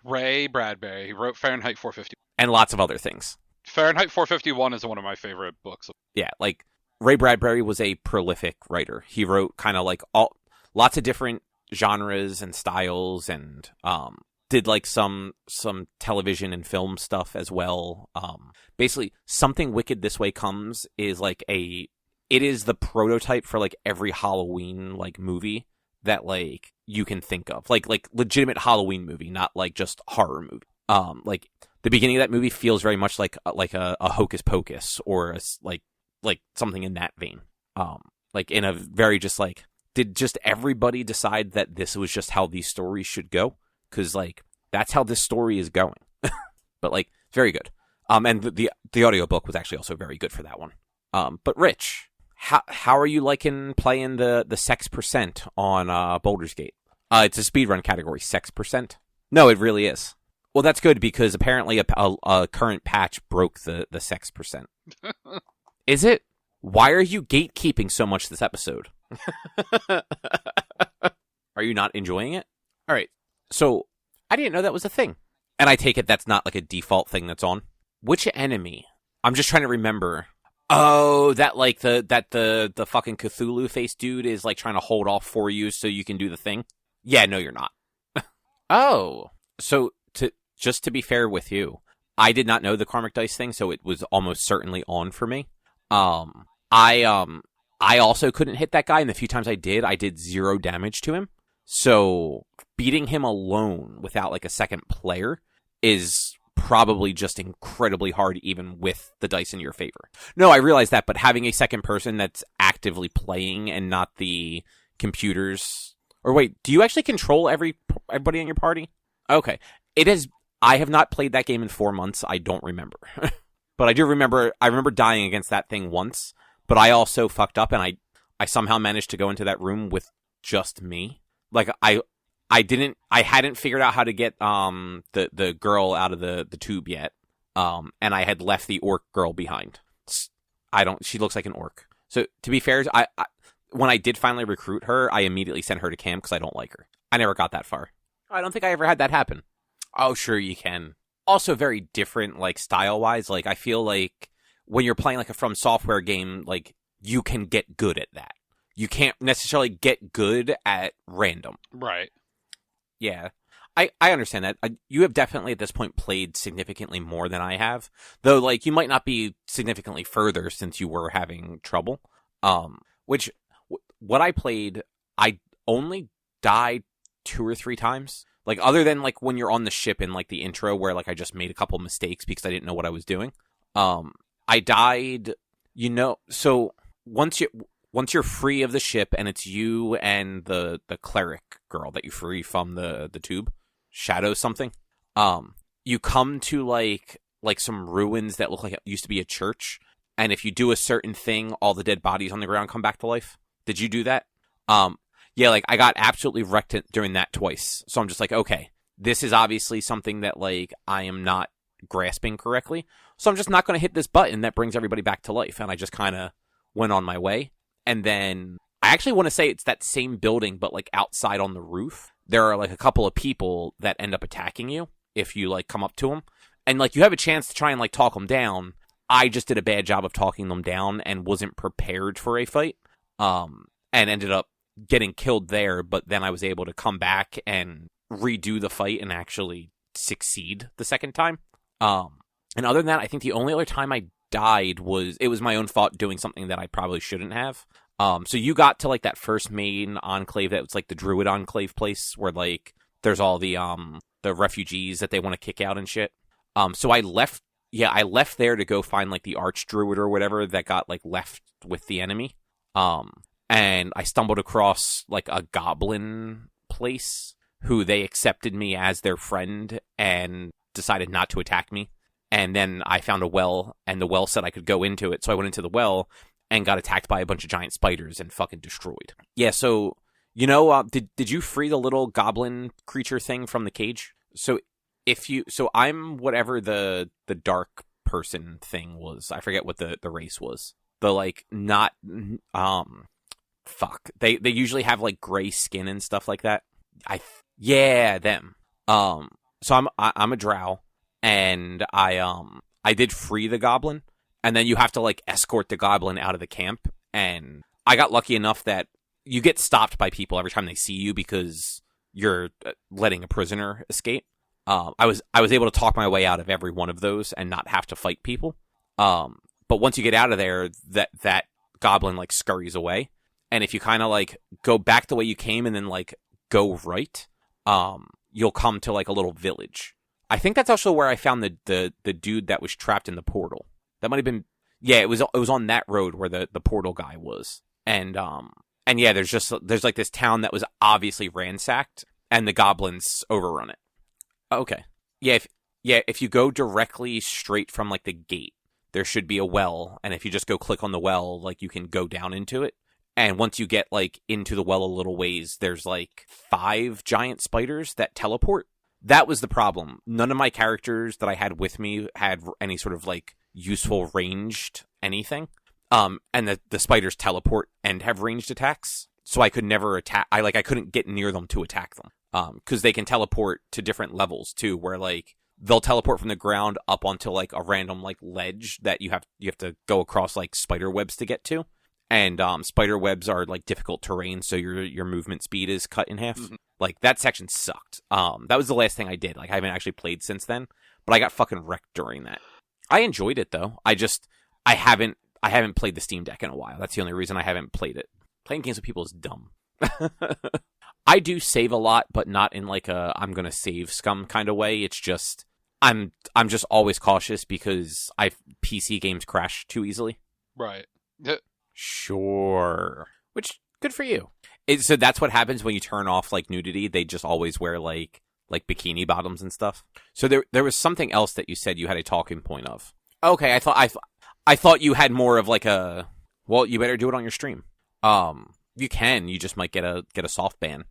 Ray Bradbury. He wrote Fahrenheit 450. And lots of other things. Fahrenheit 451 is one of my favorite books. Yeah, like Ray Bradbury was a prolific writer. He wrote kind of like lots of different genres and styles, and did like some television and film stuff as well. Basically, Something Wicked This Way Comes is like it is the prototype for like every Halloween like movie that like you can think of, like legitimate Halloween movie, not like just horror movie. Like the beginning of that movie feels very much like a Hocus Pocus or like something in that vein. Like in a very just like, did just everybody decide that this was just how these stories should go? Because like that's how this story is going. But like very good. And the audiobook was actually also very good for that one. But Rich, how are you liking playing the sex percent on Baldur's Gate? It's a speedrun category, sex percent. No, it really is. Well, that's good because apparently a current patch broke the sex percent. Is it? Why are you gatekeeping so much this episode? Are you not enjoying it? All right. So I didn't know that was a thing. And I take it that's not like a default thing that's on. Which enemy? I'm just trying to remember. Oh, that like the fucking Cthulhu face dude is like trying to hold off for you so you can do the thing. Yeah, no, you're not. Oh, so just to be fair with you, I did not know the karmic dice thing, so it was almost certainly on for me. I also couldn't hit that guy, and the few times I did 0 damage to him. So beating him alone without like a second player is probably just incredibly hard, even with the dice in your favor. No, I realize that, but having a second person that's actively playing and not the computers. Or wait, do you actually control everybody in your party? Okay, it is. I have not played that game in 4 months. I don't remember. But I do remember, I remember dying against that thing once, but I also fucked up and I somehow managed to go into that room with just me. Like I hadn't figured out how to get the girl out of the tube yet. And I had left the orc girl behind. She looks like an orc. So to be fair, I when I did finally recruit her, I immediately sent her to camp because I don't like her. I never got that far. I don't think I ever had that happen. Oh, sure you can. Also very different, like, style-wise. Like, I feel like when you're playing, like, a From Software game, like, you can get good at that. You can't necessarily get good at random. Right. Yeah. I understand that. You have definitely, at this point, played significantly more than I have. Though, like, you might not be significantly further since you were having trouble. What I played, I only died 2 or 3 times. Like, other than, like, when you're on the ship in, like, the intro where, like, I just made a couple mistakes because I didn't know what I was doing. I died, so once you're free of the ship and it's you and the cleric girl that you free from the tube, Shadow something, you come to like some ruins that look like it used to be a church, and if you do a certain thing, all the dead bodies on the ground come back to life. Did you do that? Yeah, like I got absolutely wrecked during that twice. So I'm just like, okay, this is obviously something that like I am not grasping correctly. So I'm just not going to hit this button that brings everybody back to life. And I just kind of went on my way. And then I actually want to say it's that same building, but like outside on the roof, there are like a couple of people that end up attacking you if you like come up to them. And like you have a chance to try and like talk them down. I just did a bad job of talking them down and wasn't prepared for a fight. And ended up getting killed there, but then I was able to come back and redo the fight and actually succeed the second time. And other than that, I think the only other time I died was my own fault doing something that I probably shouldn't have. So you got to like that first main enclave that was like the Druid enclave place where like there's all the refugees that they want to kick out and shit. So I left there to go find like the Arch Druid or whatever that got like left with the enemy. And I stumbled across like a goblin place who they accepted me as their friend and decided not to attack me. And then I found a well, and the well said I could go into it. So I went into the well and got attacked by a bunch of giant spiders and fucking destroyed. Yeah, so, did you free the little goblin creature thing from the cage? So I'm whatever the dark person thing was. I forget what the race was. The like not fuck. They usually have like gray skin and stuff like that. Them. So I'm a drow, and I did free the goblin, and then you have to like escort the goblin out of the camp. And I got lucky enough that you get stopped by people every time they see you because you're letting a prisoner escape. I was able to talk my way out of every one of those and not have to fight people. But once you get out of there, that goblin like scurries away. And if you kind of like go back the way you came and then like go right, you'll come to like a little village. I think that's also where I found the dude that was trapped in the portal. That might have been, yeah, it was on that road where the portal guy was. And yeah, there's like this town that was obviously ransacked and the goblins overrun it. Okay. If you go directly straight from like the gate, there should be a well, and if you just go click on the well, like you can go down into it. And once you get like into the well a little ways, there's like 5 giant spiders that teleport. That was the problem. None of my characters that I had with me had any sort of like useful ranged anything. And the spiders teleport and have ranged attacks. So I could never attack. I couldn't get near them to attack them. Cause they can teleport to different levels too, where like they'll teleport from the ground up onto like a random like ledge that you have to go across like spider webs to get to. And spider webs are like difficult terrain, so your movement speed is cut in half. Mm-hmm. Like that section sucked. That was the last thing I did. Like I haven't actually played since then, but I got fucking wrecked during that. I enjoyed it though. I haven't played the Steam Deck in a while. That's the only reason I haven't played it. Playing games with people is dumb. I do save a lot, but not in like a I'm gonna save scum kind of way. It's just I'm just always cautious because PC games crash too easily. Right. Sure. Which, good for you. So that's what happens when you turn off like nudity. They just always wear like bikini bottoms and stuff. So there was something else that you said you had a talking point of. Okay, I thought you had more of like a, well, you better do it on your stream. You can. You just might get a soft ban.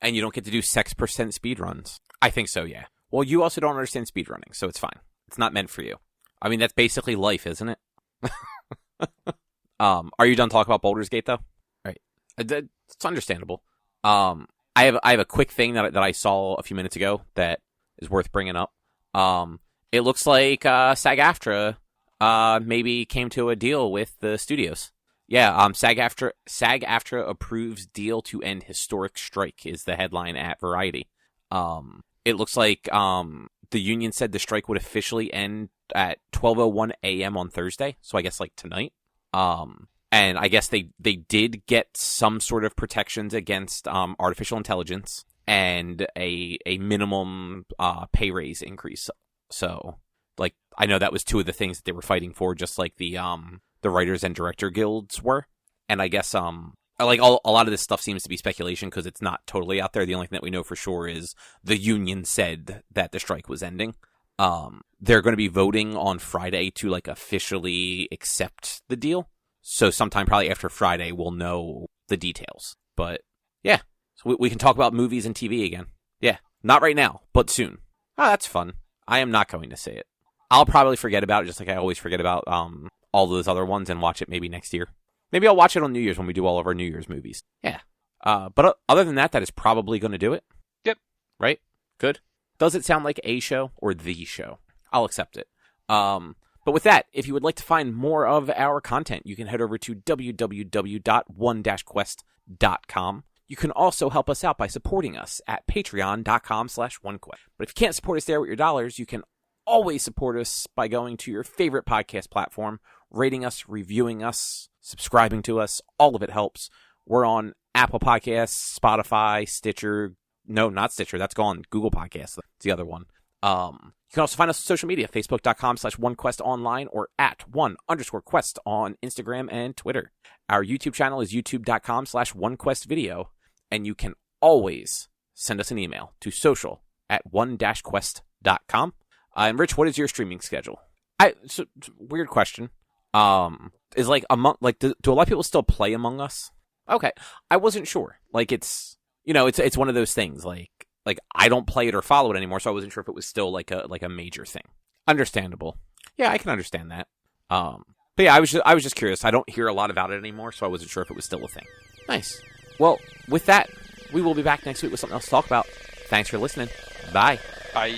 And you don't get to do sex percent speedruns. I think so, yeah. Well, you also don't understand speedrunning, so it's fine. It's not meant for you. I mean, that's basically life, isn't it? Are you done talking about Baldur's Gate though? Right. It's understandable. I have a quick thing that I saw a few minutes ago that is worth bringing up. It looks like SAG-AFTRA maybe came to a deal with the studios. Yeah, SAG-AFTRA approves deal to end historic strike is the headline at Variety. It looks like the union said the strike would officially end at 12:01 a.m. on Thursday, so I guess like tonight. And I guess they did get some sort of protections against artificial intelligence and a minimum pay raise increase. So like I know that was two of the things that they were fighting for, just like the writers and director guilds were. And I guess like a lot of this stuff seems to be speculation because it's not totally out there. The only thing that we know for sure is the union said that the strike was ending. They're going to be voting on Friday to like officially accept the deal. So sometime probably after Friday, we'll know the details. But yeah, so we can talk about movies and TV again. Yeah, not right now, but soon. Oh, that's fun. I am not going to say it. I'll probably forget about it, just like I always forget about all those other ones, and watch it maybe next year. Maybe I'll watch it on New Year's when we do all of our New Year's movies. Yeah. But other than that, that is probably going to do it. Yep. Right? Good. Does it sound like a show or the show? I'll accept it. But with that, if you would like to find more of our content, you can head over to www.one-quest.com. You can also help us out by supporting us at patreon.com/onequest. But if you can't support us there with your dollars, you can always support us by going to your favorite podcast platform, rating us, reviewing us, subscribing to us. All of it helps. We're on Apple Podcasts, Spotify, Stitcher. No, not Stitcher. That's gone. Google Podcasts. That's the other one. You can also find us on social media, facebook.com/onequestonline or at @1_quest on Instagram and Twitter. Our YouTube channel is youtube.com/onequestvideo, and you can always send us an email to social@one-quest.com. And Rich, what is your streaming schedule? Weird question. Is like do a lot of people still play Among Us? Okay, I wasn't sure. Like it's one of those things. Like I don't play it or follow it anymore, so I wasn't sure if it was still like a major thing. Understandable. Yeah, I can understand that. But yeah, I was just curious. I don't hear a lot about it anymore, so I wasn't sure if it was still a thing. Nice. Well, with that, we will be back next week with something else to talk about. Thanks for listening. Bye. Bye.